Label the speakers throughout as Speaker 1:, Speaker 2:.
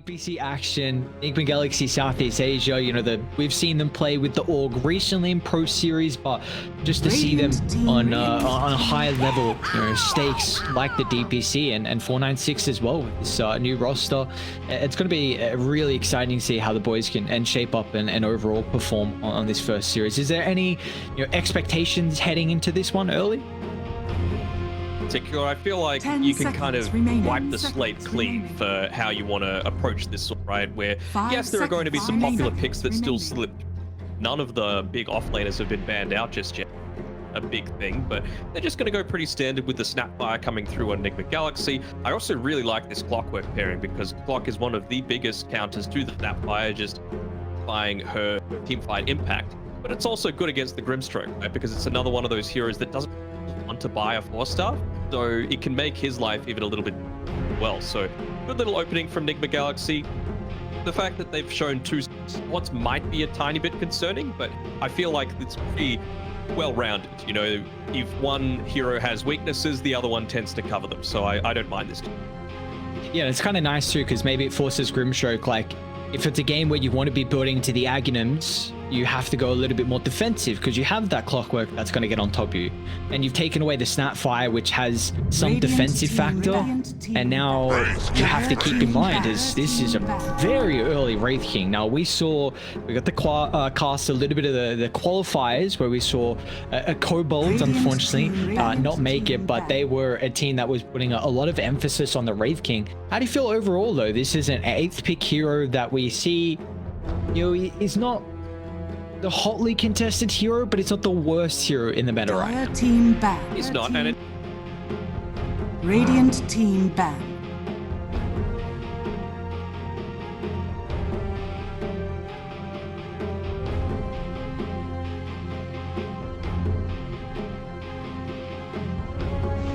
Speaker 1: DPC action, NIGMA Galaxy Southeast Asia, you know, we've seen them play with the org recently in Pro Series, but just to see them on a high level, you know, stakes like the DPC and 496 as well with this new roster, it's going to be really exciting to see how the boys can shape up and overall perform on this first series. Is there any, you know, expectations heading into this one early?
Speaker 2: Particular, I feel like you can kind of wipe the slate clean for how you want to approach this, right? Where, yes, there are going to be some popular picks that still slip. None of the big offlaners have been banned out just yet. A big thing, but they're just going to go pretty standard with the Snapfire coming through on NIGMA Galaxy. I also really like this Clockwork pairing because Clock is one of the biggest counters to the Snapfire, just buying her teamfight impact. But it's also good against the Grimstroke, right? Because it's another one of those heroes that doesn't want to buy a 4-star, so it can make his life even a little bit well. So good little opening from NIGMA Galaxy. The fact that they've shown 2 spots might be a tiny bit concerning, but I feel like it's pretty well-rounded. You know, if one hero has weaknesses, the other one tends to cover them, so I don't mind this.
Speaker 1: Yeah, it's kind of nice too, because maybe it forces Grimstroke, like, if it's a game where you want to be building into the Aghanims, you have to go a little bit more defensive because you have that Clockwork that's going to get on top of you. And you've taken away the Snapfire, which has some defensive factor. And now you have to keep in mind is this is a very early Wraith King. Now we got the cast a little bit of the qualifiers where we saw a Kobold, unfortunately, not make it, but they were a team that was putting a lot of emphasis on the Wraith King. How do you feel overall though? This is an 8th pick hero that we see, you know, is not the hotly contested hero, but it's not the worst hero in the meta right now.
Speaker 3: Team ban.
Speaker 2: It's not, and
Speaker 3: Radiant team ban.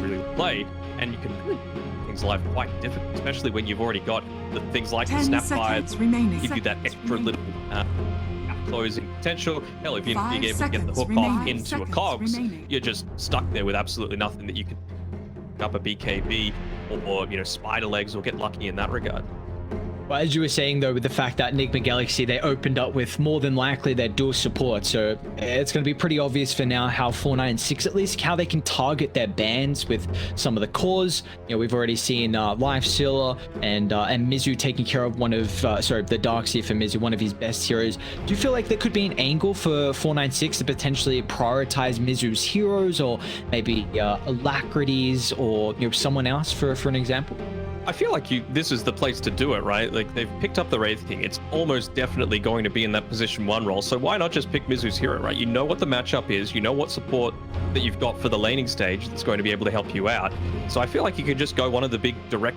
Speaker 2: really play, and you can really make things life quite difficult, especially when you've already got the things like the Snapfire give you that extra little closing potential. Hell, if you're able to get the hook off into a cogs, you're just stuck there with absolutely nothing that you can pick up a BKB or you know, spider legs or get lucky in that regard.
Speaker 1: Well, as you were saying though, with the fact that NIGMA Galaxy, they opened up with more than likely their dual support, so it's going to be pretty obvious for now how 496 at least how they can target their bans with some of the cores. You know, we've already seen Lifestealer and Mizu taking care of one of the Darkseer for Mizu, one of his best heroes. Do you feel like there could be an angle for 496 to potentially prioritize Mizu's heroes, or maybe Alacrity's, or you know, someone else for an example?
Speaker 2: I feel like this is the place to do it, right? Like, they've picked up the Wraith King. It's almost definitely going to be in that position 1 role, so why not just pick Mizu's hero, right? You know what the matchup is, you know what support that you've got for the laning stage that's going to be able to help you out. So I feel like you could just go one of the big direct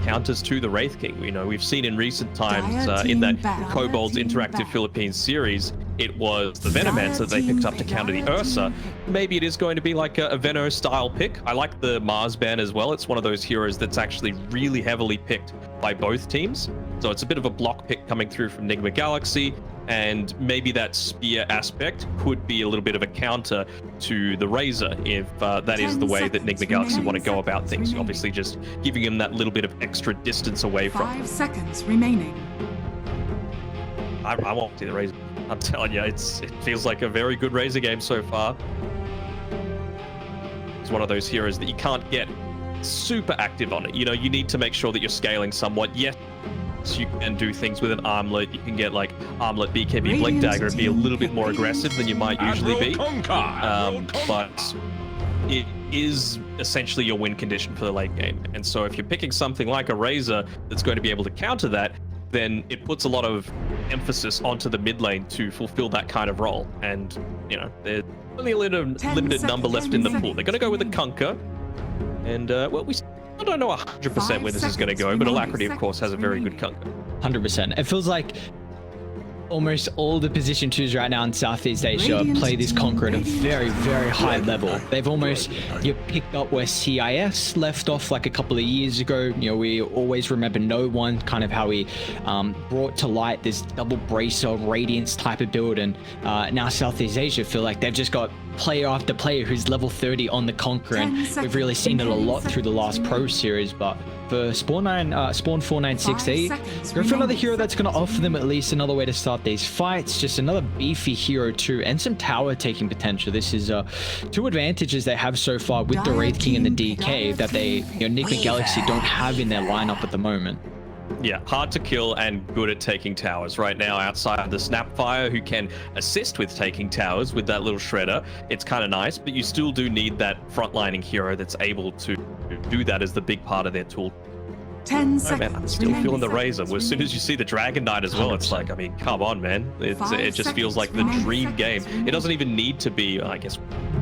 Speaker 2: counters to the Wraith King. You know, we've seen in recent times in that Kobold's Interactive Philippines series, it was the Venomancer that they picked up to counter the Ursa. Maybe it is going to be like a Veno style pick. I like the Mars ban as well. It's one of those heroes that's actually really heavily picked by both teams. So it's a bit of a block pick coming through from NIGMA Galaxy, and maybe that spear aspect could be a little bit of a counter to the Razor if that is the way that NIGMA Galaxy want to go about things. Obviously just giving him that little bit of extra distance away from
Speaker 3: 5 seconds remaining.
Speaker 2: I want to see the Razor. I'm telling you, it feels like a very good Razor game so far. It's one of those heroes that you can't get super active on it. You know, you need to make sure that you're scaling somewhat. Yes, you can do things with an armlet. You can get like armlet, BKB, Blink Dagger, and be a little bit more aggressive than you might usually be. But it is essentially your win condition for the late game. And so if you're picking something like a Razor that's going to be able to counter that, then it puts a lot of emphasis onto the mid lane to fulfill that kind of role. And, you know, there's only a limited number left in the pool. They're going to go with a Kunkka. And, well, I don't know 100% where this is going to go, but Alacrity, of course, has a very good Kunkka.
Speaker 1: 100%. It feels like almost all the position 2s right now in Southeast Asia play this Conqueror at a very, very high level. They've almost picked up where CIS left off like a couple of years ago. You know, we always remember No One, kind of how he brought to light this double bracer Radiance type of build, and now Southeast Asia feel like they've just got player after player who's level 30 on the Conqueror, and we've really seen it a lot through the last Pro Series. But for SPAWN.496, go for another hero that's going to offer them at least another way to start these fights. Just another beefy hero too, and some tower taking potential. This is two advantages they have so far with the Wraith King and the DK that they, NIGMA Galaxy don't have in their lineup at the moment.
Speaker 2: Yeah, hard to kill and good at taking towers. Right now, outside of the Snapfire, who can assist with taking towers with that little shredder, it's kind of nice, but you still do need that frontlining hero that's able to do that as the big part of their tool.
Speaker 3: 10 seconds.
Speaker 2: Man, I'm still feeling the razor. As soon as you see the Dragon Knight as well, it's like, I mean, come on, man. It just feels like the dream game. It doesn't even need to be, I guess,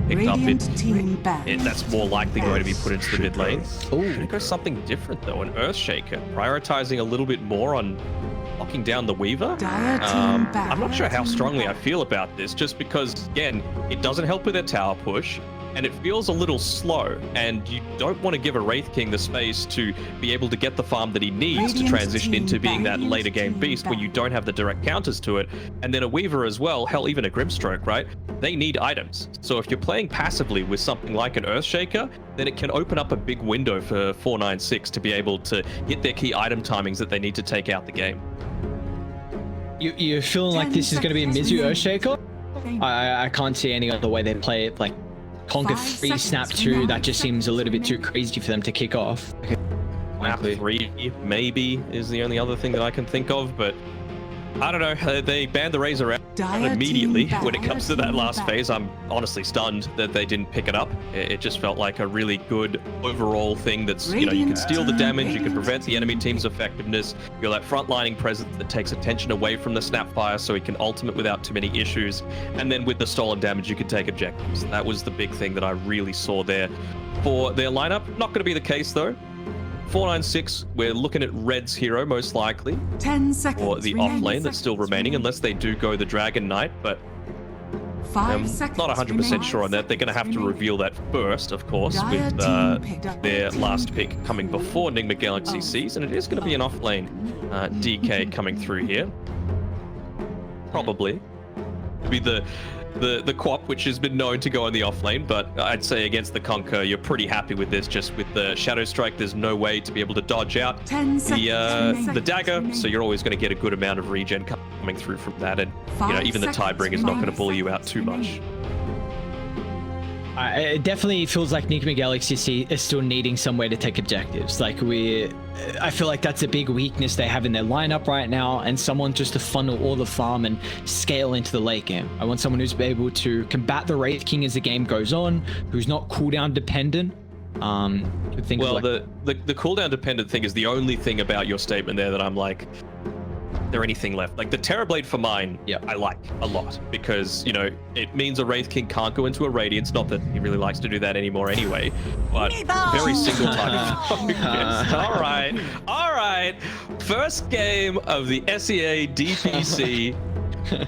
Speaker 2: picked up. That's more likely going to be put into the mid lane. Oh, gonna go something different though, an Earthshaker, prioritizing a little bit more on locking down the Weaver. I'm not sure how strongly I feel about this, just because, again, it doesn't help with their tower push. And it feels a little slow, and you don't want to give a Wraith King the space to be able to get the farm that he needs to transition into being that later game beast when you don't have the direct counters to it. And then a Weaver as well, hell, even a Grimstroke, right? They need items. So if you're playing passively with something like an Earthshaker, then it can open up a big window for 496 to be able to hit their key item timings that they need to take out the game.
Speaker 1: You're feeling like this is going to be a Mizu Earthshaker? I can't see any other way they play it. Like, Conquer 3, Snap 2, that just seems a little bit too crazy for them to kick off.
Speaker 2: Snap 3, maybe, is the only other thing that I can think of, but I don't know. They banned the Razor out immediately when it comes to that last phase. I'm honestly stunned that they didn't pick it up. It just felt like a really good overall thing that's, you can steal the damage, you can prevent the enemy team's effectiveness, you're that frontlining presence that takes attention away from the Snapfire so he can ultimate without too many issues, and then with the stolen damage you can take objectives. That was the big thing that I really saw there for their lineup. Not going to be the case though. 496, we're looking at Red's hero most likely.
Speaker 3: 10 seconds.
Speaker 2: Or the off lane that's still remaining, unless they do go the Dragon Knight, but I'm not 100% sure on that. They're going to have to reveal that first, of course, with their last pick coming before NIGMA Galaxy sees, and it is going to be an off lane DK coming through here. Probably. Be the Quap, which has been known to go in the offlane, but I'd say against the Conquer, you're pretty happy with this. Just with the Shadow Strike, there's no way to be able to dodge out the dagger, so you're always going to get a good amount of regen coming through from that, and even the Tidebringer is not going to bully you out too much.
Speaker 1: It definitely feels like NIGMA Galaxy is still needing somewhere to take objectives. Like I feel like that's a big weakness they have in their lineup right now, and someone just to funnel all the farm and scale into the late game. I want someone who's able to combat the Wraith King as the game goes on, who's not cooldown dependent.
Speaker 2: Well, the cooldown dependent thing is the only thing about your statement there that I'm like, there anything left? Like the Terrorblade for mine, I like a lot, because it means a Wraith King can't go into a Radiance. Not that he really likes to do that anymore anyway, but very single target focus. All right. First game of the SEA DPC.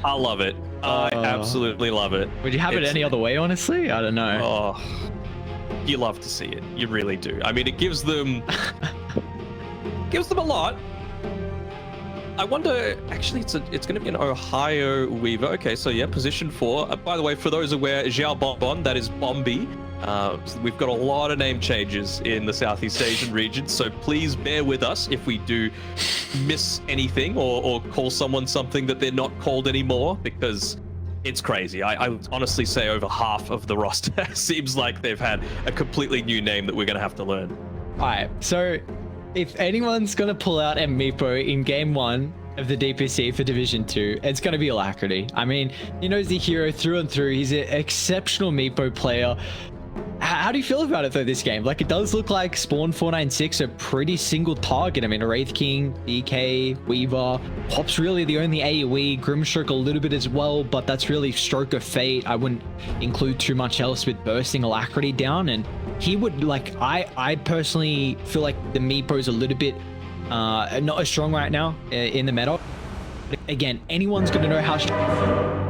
Speaker 2: I love it. I absolutely love it.
Speaker 1: Would you have it any other way? Honestly, I don't know.
Speaker 2: Oh, you love to see it. You really do. I mean, it gives them a lot. I wonder, actually, it's going to be an Ohio Weaver. Okay, so yeah, position 4. By the way, for those aware, Xiao Bonbon, that is Bombi. So we've got a lot of name changes in the Southeast Asian region, so please bear with us if we do miss anything or call someone something that they're not called anymore, because it's crazy. I honestly say over half of the roster seems like they've had a completely new name that we're going to have to learn.
Speaker 1: All right, so if anyone's going to pull out a Meepo in game 1 of the DPC for Division 2, it's going to be Alacrity. I mean, he knows the hero through and through. He's an exceptional Meepo player. How do you feel about it, though, this game? Like, it does look like SPAWN.496 a pretty single target. I mean, a Wraith King, DK, Weaver. Pop's really the only AoE. Grimstroke a little bit as well, but that's really Stroke of Fate. I wouldn't include too much else with bursting Alacrity down, and he would, like, I personally feel like the Meepo's a little bit not as strong right now in the meta. Again, anyone's going to know how strong.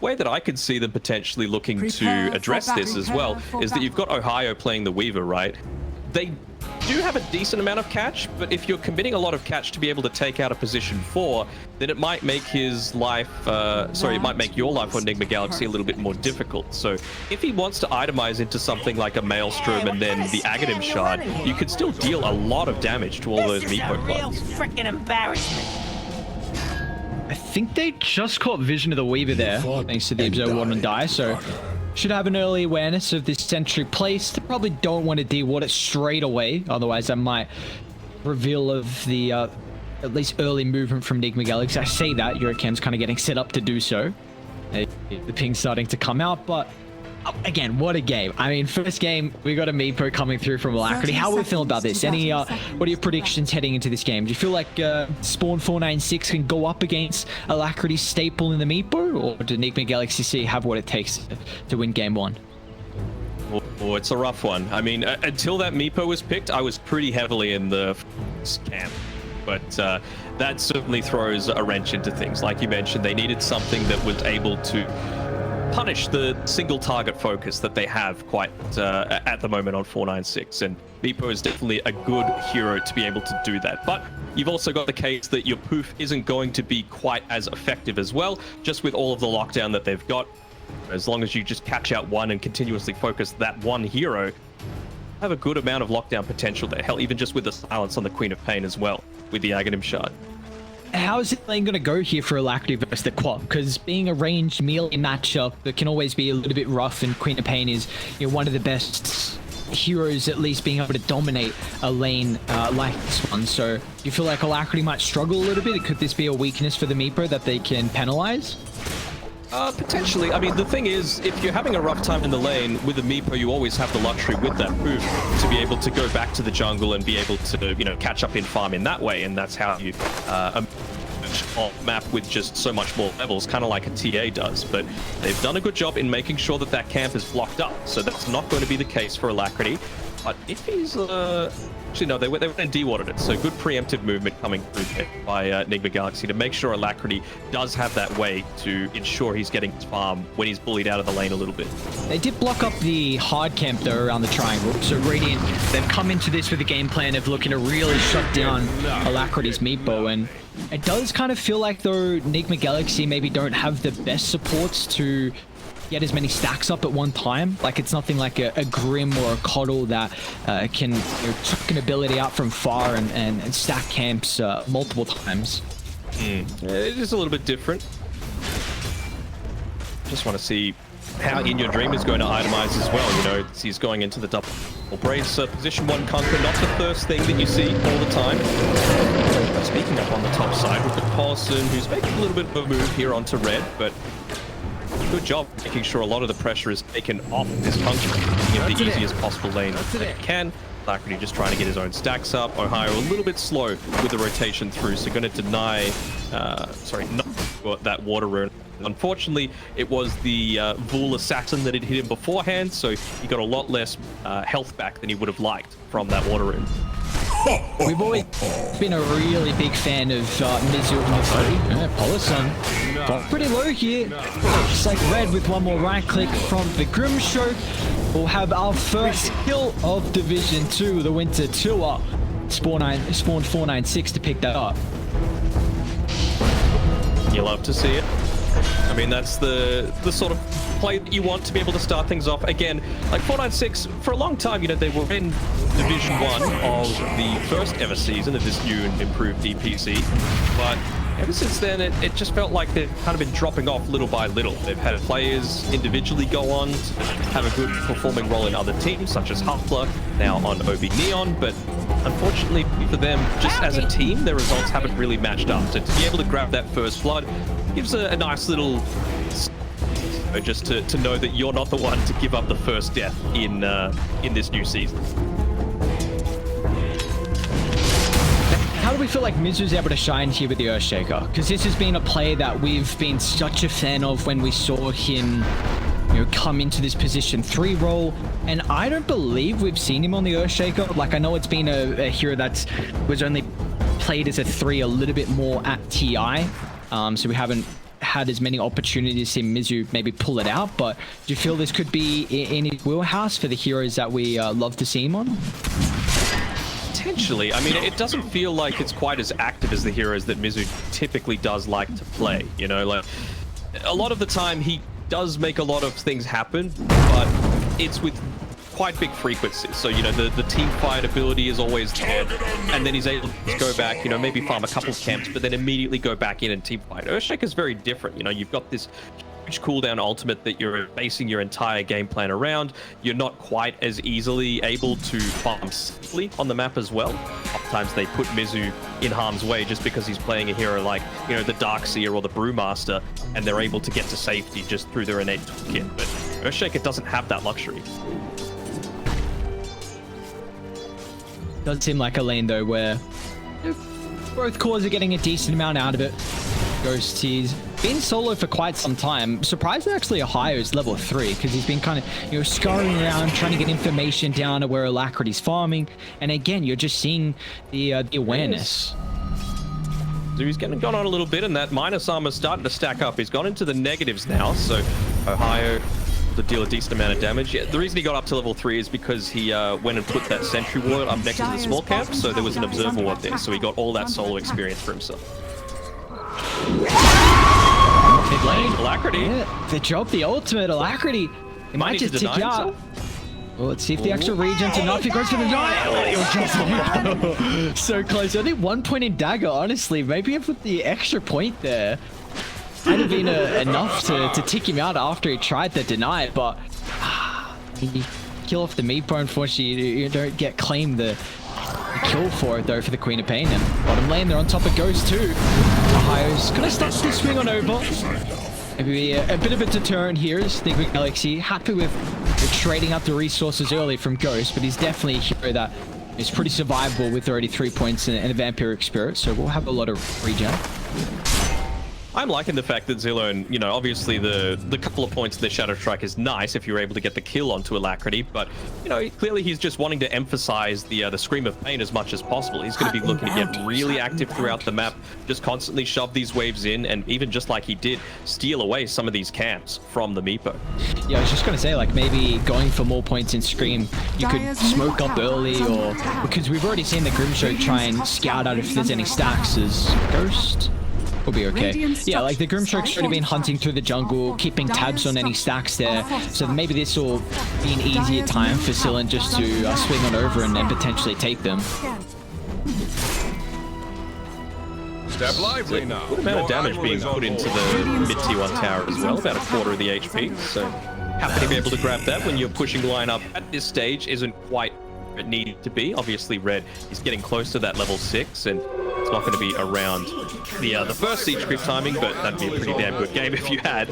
Speaker 2: way that I could see them potentially looking to address this as well is that you've got Ohio playing the Weaver, right? They do have a decent amount of catch, but if you're committing a lot of catch to be able to take out a position 4, then it might make his life, it might make your life on NIGMA Galaxy a little bit more difficult. So if he wants to itemize into something like a Maelstrom and then the Aghanim Shard, you could still deal a lot of damage to all those Meepo clubs.
Speaker 4: Freaking embarrassment.
Speaker 1: I think they just caught vision of the Weaver there, thanks to the Observer Ward and Die, so should have an early awareness of this sentry place. They probably don't want to deward it straight away, otherwise that might reveal of the at least early movement from NIGMA Galaxy. I say that, Eurocam's kind of getting set up to do so. The ping's starting to come out, but again, what a game. I mean, first game, we got a Meepo coming through from Alacrity. How are we feeling about this? Any, what are your predictions heading into this game? Do you feel like SPAWN.496 can go up against Alacrity's staple in the Meepo, or do NIGMA Galaxy C have what it takes to win game 1?
Speaker 2: Oh, it's a rough one. I mean, until that Meepo was picked, I was pretty heavily in the camp. But that certainly throws a wrench into things. Like you mentioned, they needed something that was able to punish the single target focus that they have quite at the moment on 496, and Meepo is definitely a good hero to be able to do that. But you've also got the case that your poof isn't going to be quite as effective as well, just with all of the lockdown that they've got. As long as you just catch out one and continuously focus that one hero, have a good amount of lockdown potential there. Hell, even just with the silence on the Queen of Pain as well, with the Aghanim Shard.
Speaker 1: How is it lane going to go here for Alacrity versus the Quap? Because being a ranged melee matchup, it can always be a little bit rough, and Queen of Pain is, you know, one of the best heroes, at least being able to dominate a lane like this one. So do you feel like Alacrity might struggle a little bit? Could this be a weakness for the Meepo that they can penalize?
Speaker 2: Potentially. I mean, the thing is, if you're having a rough time in the lane with a Meepo, you always have the luxury with that poof to be able to go back to the jungle and be able to, you know, catch up in farm in that way. And that's how you map with just so much more levels, kind of like a TA does. But they've done a good job in making sure that that camp is blocked up. So that's not going to be the case for Alacrity. But if he's... Actually, no, they went and dewarded it. So good preemptive movement coming through there by NIGMA Galaxy to make sure Alacrity does have that way to ensure he's getting his farm when he's bullied out of the lane a little bit.
Speaker 1: They did block up the hard camp, though, around the triangle. So Radiant, they've come into this with a game plan of looking to really shut down Alacrity's Meepo. And it does kind of feel like, though, NIGMA Galaxy maybe don't have the best supports to get as many stacks up at one time. Like, it's nothing like a Grim or a Coddle that can, you know, chuck an ability out from far and stack camps multiple times.
Speaker 2: It is a little bit different. Just want to see how In Your Dream is going to itemize as well. You know, he's going into the double brace position 1 conquer, not the first thing that you see all the time. Speaking up on the top side, we've got Paulson, who's making a little bit of a move here onto red, but good job making sure a lot of the pressure is taken off this conquer, making it the easiest possible lane that it can. Alacrity just trying to get his own stacks up. Ohio a little bit slow with the rotation through, so going to deny, not that water rune. Unfortunately, it was the Vul Assassin that had hit him beforehand, so he got a lot less health back than he would have liked from that water rune.
Speaker 1: We've always been a really big fan of Mizu and Polison. Got pretty low here. Just like red with one more right click from the Grimstroke. We'll have our first kill of Division 2, the Winter Tour. SPAWN.496 to pick that up.
Speaker 2: You love to see it. I mean, that's the sort of play that you want to be able to start things off. Again, like 496, for a long time, you know, they were in Division 1 of the first ever season of this new and improved DPC. But ever since then, it just felt like they've kind of been dropping off little by little. They've had players individually go on to have a good performing role in other teams, such as Huffler, now on OB Neon, but unfortunately for them, just as a team, their results haven't really matched up. So to be able to grab that first blood gives a nice little... just to know that you're not the one to give up the first death in this new season.
Speaker 1: How do we feel like Mizu's able to shine here with the Earthshaker? Because this has been a play that we've been such a fan of when we saw him, you know, come into this position 3 role, and I don't believe we've seen him on the Earthshaker. Like, I know it's been a hero that was only played as a 3 a little bit more at TI, so we haven't had as many opportunities to see Mizu maybe pull it out, but do you feel this could be in his wheelhouse for the heroes that we love to see him on?
Speaker 2: Potentially. I mean, it doesn't feel like it's quite as active as the heroes that Mizu typically does like to play. You know, like a lot of the time he does make a lot of things happen, but it's with quite big frequencies. So, you know, the team fight ability is always there, and then he's able to go back, you know, maybe farm a couple of camps, but then immediately go back in and team fight. Earthshaker's very different. You know, you've got this huge cooldown ultimate that you're basing your entire game plan around. You're not quite as easily able to farm safely on the map as well. Oftentimes they put Mizu in harm's way just because he's playing a hero like, you know, the Darkseer or the Brewmaster, and they're able to get to safety just through their innate toolkit. But Earthshaker doesn't have that luxury.
Speaker 1: Does seem like a lane though where both cores are getting a decent amount out of it. Ghost, he's been solo for quite some time. Surprised that actually Ohio's level 3, because he's been kind of, you know, scurrying around trying to get information down to where Alacrity's farming. And again, you're just seeing the awareness.
Speaker 2: So he's gone on a little bit, and that minus armor's starting to stack up. He's gone into the negatives now, so Ohio to deal a decent amount of damage. Yeah, the reason he got up to level 3 is because he went and put that sentry ward up next to the small camp, so there was an observer ward there, so he got all that solo experience for himself. Mid lane, Alacrity.
Speaker 1: Yeah, they dropped the ultimate. Alacrity. He might just tick out. Well, let's see if the extra regen's enough. He goes for the deny. So close. I think 1 point in dagger, honestly. Maybe if with the extra point there, might have been enough to tick him out after he tried the deny, but you kill off the Meepo. Unfortunately, you don't get claimed the kill for it though for the Queen of Pain. And bottom lane, they're on top of Ghost too. Ohio's gonna start to swing on over. Maybe a bit of a deterrent here is NIGMA Galaxy. Happy with trading up the resources early from Ghost, but he's definitely a hero that is pretty survivable with already 3 points and a Vampiric Spirit, so we'll have a lot of regen.
Speaker 2: I'm liking the fact that Zillone, you know, obviously the couple of points of the Shadow Strike is nice if you're able to get the kill onto Alacrity, but, you know, clearly he's just wanting to emphasize the Scream of Pain as much as possible. He's going to be looking to get really active throughout the map, just constantly shove these waves in, and even just like he did, steal away some of these camps from the Meepo.
Speaker 1: Yeah, I was just going to say, like, maybe going for more points in Scream, you could smoke up early, or because we've already seen the Grimstroke try and scout out if there's any stacks as Ghost. Will be okay. Yeah, like the Grimstroke should have been hunting through the jungle, keeping tabs on any stacks there. So maybe this will be an easier time for Zillone just to swing on over and then potentially take them.
Speaker 4: Step lively now.
Speaker 2: Good amount of damage being put into the mid-tier 1 tower as well, about a quarter of the HP. So happy to be able to grab that when your pushing line up at this stage isn't quite where it needed to be. Obviously, Red is getting close to that level 6, and it's not going to be around the first siege creep timing, but that'd be a pretty damn good game if you had.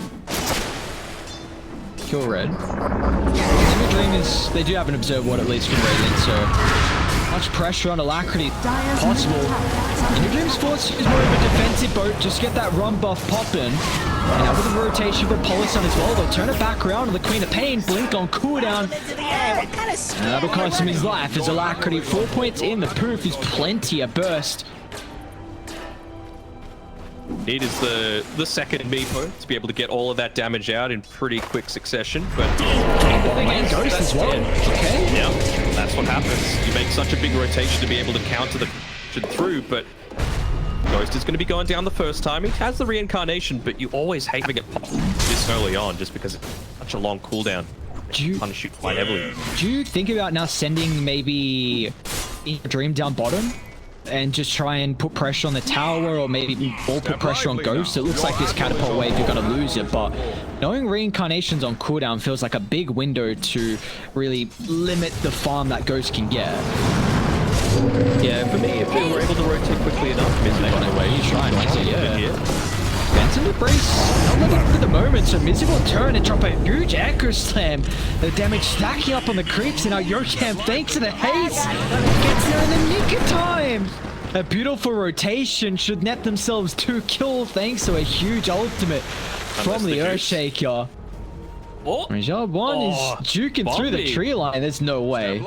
Speaker 1: Kill Red. Super Dream is, they do have an observe ward at least from Radiant, so much pressure on Alacrity possible. Your Dream's force is more of a defensive boat, just get that run buff popping. And now with a rotation for Polis on as well, they'll turn it back around on the Queen of Pain, blink on cooldown. And that'll cost him his life as Alacrity 4 points in, the proof is plenty, a burst.
Speaker 2: Need is the second Meepo to be able to get all of that damage out in pretty quick succession, but
Speaker 1: And Ghost as well. Okay.
Speaker 2: Yeah, that's what happens. You make such a big rotation to be able to counter the through, but Ghost is going to be going down the first time. He has the reincarnation, but you always hate having it pop this early on just because it's such a long cooldown. Punish you quite heavily.
Speaker 1: Do you think about now sending maybe Dream down bottom and just try and put pressure on the tower, or maybe more put pressure on Ghost? It looks like this catapult wave, you're going to lose it, but knowing reincarnations on cooldown feels like a big window to really limit the farm that Ghost can get.
Speaker 2: Yeah, for me, if we were able to rotate quickly enough, Mizu on the way, he's trying to
Speaker 1: Benson to brace, not looking for the moment, so Mizu will turn and drop a huge Echo Slam. The damage stacking up on the creeps, and now Yokamp, thanks to the haste, gets there in the nick of time. A beautiful rotation should net themselves 2 kills thanks to a huge ultimate from the Earthshaker. Job 1 is juking through the tree line, there's no way.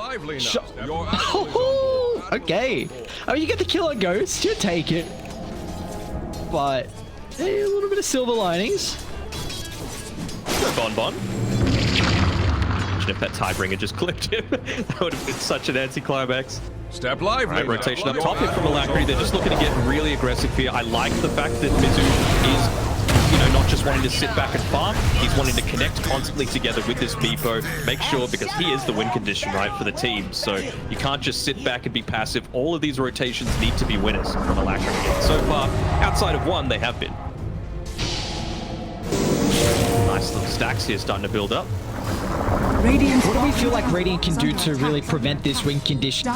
Speaker 1: Okay. Oh, you get the kill on Ghost, you take it. But Hey, a little bit of silver linings.
Speaker 2: Bon. Imagine if that Tidebringer just clipped him. That would have been such an anticlimax.
Speaker 4: Step lively.
Speaker 2: Right, rotation up top here from Alacrity. They're just looking to get really aggressive here. I like the fact that Mizu is, you know, not just wanting to sit back and farm. He's wanting to connect constantly together with this Meepo. Make sure, because he is the win condition, right, for the team. So you can't just sit back and be passive. All of these rotations need to be winners from Alacrity. And so far, outside of one, they have been. Nice little stacks here starting to build up.
Speaker 1: What do we feel like Radiant can do to really prevent this win condition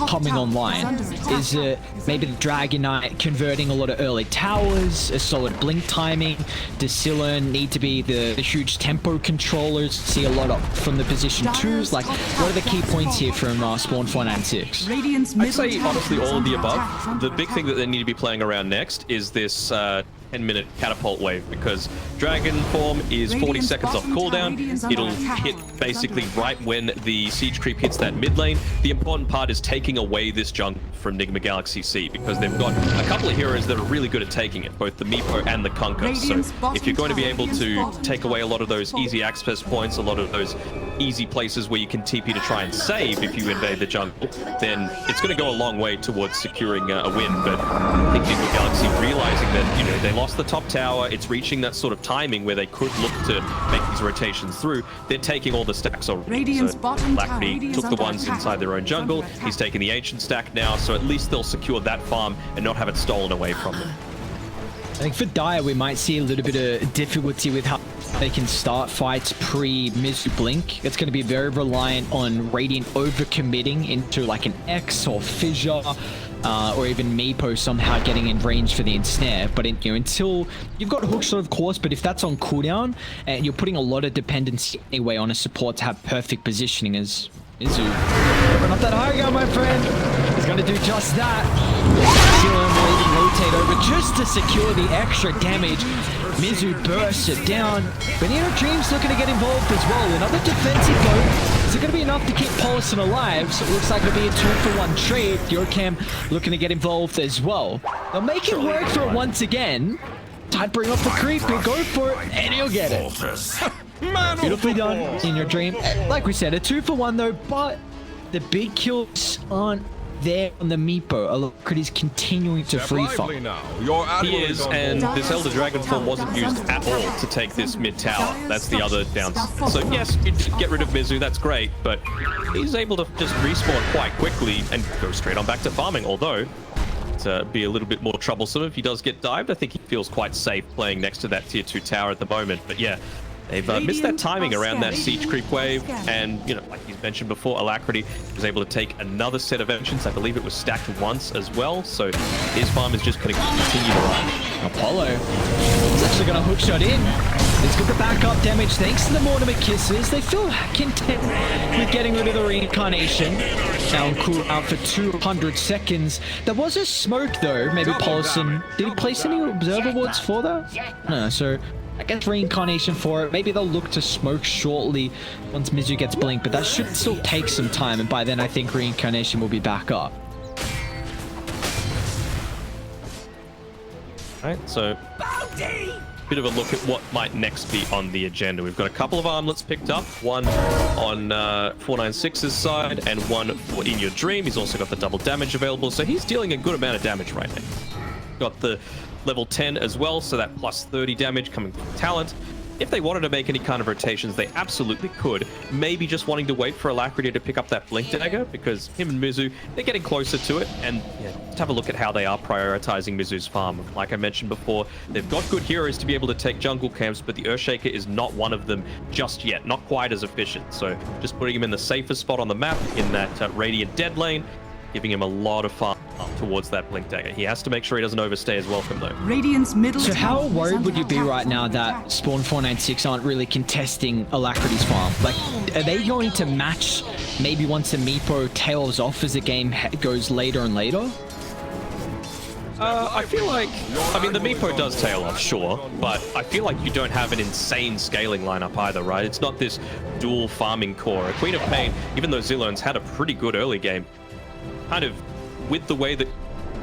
Speaker 1: coming online? Is it maybe the Dragon Knight converting a lot of early towers, a solid blink timing? Does Sillern need to be the huge tempo controllers? See a lot of from the position 2s? Like, what are the key points here from SPAWN.496?
Speaker 2: I'd say, honestly, all of the above. The big thing that they need to be playing around next is this 10-minute catapult wave, because Dragon form is 40 seconds off cooldown. It'll hit basically right when the siege creep hits that mid lane. The important part is taking away this jungle from NIGMA Galaxy C, because they've got a couple of heroes that are really good at taking it, both the Meepo and the Kunkka. So if you're going to be able to take away a lot of those easy access points, a lot of those easy places where you can TP to try and save if you invade the jungle, then it's going to go a long way towards securing a win. But I think NIGMA Galaxy realizing that, you know, they lost the top tower, it's reaching that sort of timing where they could look to make these rotations through. They're taking all the stacks already. So Alacrity took the ones inside their own jungle. He's taking the ancient stack now, so at least they'll secure that farm and not have it stolen away from them.
Speaker 1: I think for Dire, we might see a little bit of difficulty with how they can start fights pre-Mizu Blink. It's going to be very reliant on Radiant overcommitting into like an X or Fissure, or even Meepo somehow getting in range for the ensnare. But you know, until you've got Hookshot, of course, but if that's on cooldown and you're putting a lot of dependency anyway on a support to have perfect positioning as Mizu. Open up that high ground, my friend. He's going to do just that. Sillern will even rotate over just to secure the extra damage. Mizu bursts it down. But you know, Dream's looking to get involved as well. Another defensive go. Is it going to be enough to keep Paulson alive? So it looks like it'll be a 2-for-1 trade. Yorkam looking to get involved as well. They'll make it work for it once again. Tidebringer off the creep. He'll go for it, and he'll get it. Beautifully done in your Dream. Like we said, a 2-for-1 though, but the big kills aren't there on the Meepo. Alacrity's continuing to free fall.
Speaker 2: He is, and this Elder Dragon form wasn't used at all to take this mid tower. That's the other downside. So yes, you get rid of Mizu, that's great, but he's able to just respawn quite quickly and go straight on back to farming, although to be a little bit more troublesome if he does get dived. I think he feels quite safe playing next to that tier 2 tower at the moment, but yeah. They've missed that timing around that siege creep wave, and you know, like he's mentioned before, Alacrity was able to take another set of engines. I believe it was stacked once as well, so his farm is just going to continue to run.
Speaker 1: Apollo is actually going to hookshot in. He's got the backup damage thanks to the Mortimer Kisses. They feel content with getting rid of the reincarnation. Now cool out for 200 seconds. There was a smoke though. Maybe Paulson, did he place any observer wards for that? No, so I guess reincarnation for it. Maybe they'll look to smoke shortly once Mizu gets blinked, but that should still take some time, and by then I think reincarnation will be back up.
Speaker 2: Alright, so bit of a look at what might next be on the agenda. We've got a couple of armlets picked up, one on 496's side and one for In Your Dream. He's also got the double damage available, so he's dealing a good amount of damage right now. Got the level 10 as well, so that plus 30 damage coming from talent. If they wanted to make any kind of rotations, they absolutely could. Maybe just wanting to wait for Alacrity to pick up that Blink Dagger, because him and Mizu, they're getting closer to it. And yeah, just have a look at how they are prioritizing Mizu's farm. Like I mentioned before, they've got good heroes to be able to take jungle camps, but the Earthshaker is not one of them just yet. Not quite as efficient. So just putting him in the safest spot on the map, in that Radiant dead lane, giving him a lot of farm up towards that Blink Dagger. He has to make sure he doesn't overstay his welcome though.
Speaker 3: Radiant's middle.
Speaker 1: So how worried would you be right now that SPAWN.496 aren't really contesting Alacrity's farm? Like, are they going to match maybe once the Meepo tails off as the game goes later and later?
Speaker 2: I feel like, I mean, the Meepo does tail off, sure, but I feel like you don't have an insane scaling lineup either, right? It's not this dual farming core. A Queen of Pain, even though Zillern's had a pretty good early game, kind of with the way that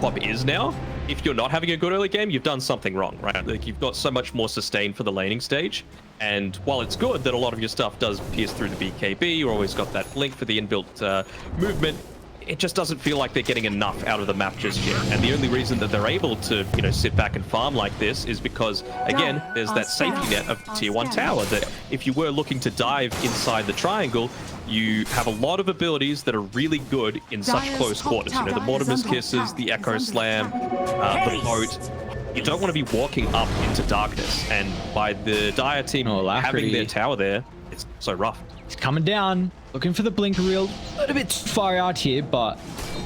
Speaker 2: Pop is now, if you're not having a good early game, you've done something wrong, right? Like, you've got so much more sustain for the laning stage. And while it's good that a lot of your stuff does pierce through the BKB, you always got that blink for the inbuilt movement, it just doesn't feel like they're getting enough out of the map just yet. And the only reason that they're able to, you know, sit back and farm like this is because, again, there's that safety net of tier 1 tower that if you were looking to dive inside the triangle, you have a lot of abilities that are really good in such close quarters. You know, the Mortimer's Kisses, the Echo Slam, the boat. You don't want to be walking up into darkness. And by the Dire team having their tower there, it's so rough.
Speaker 1: He's coming down, looking for the blink reel. A little bit far out here, but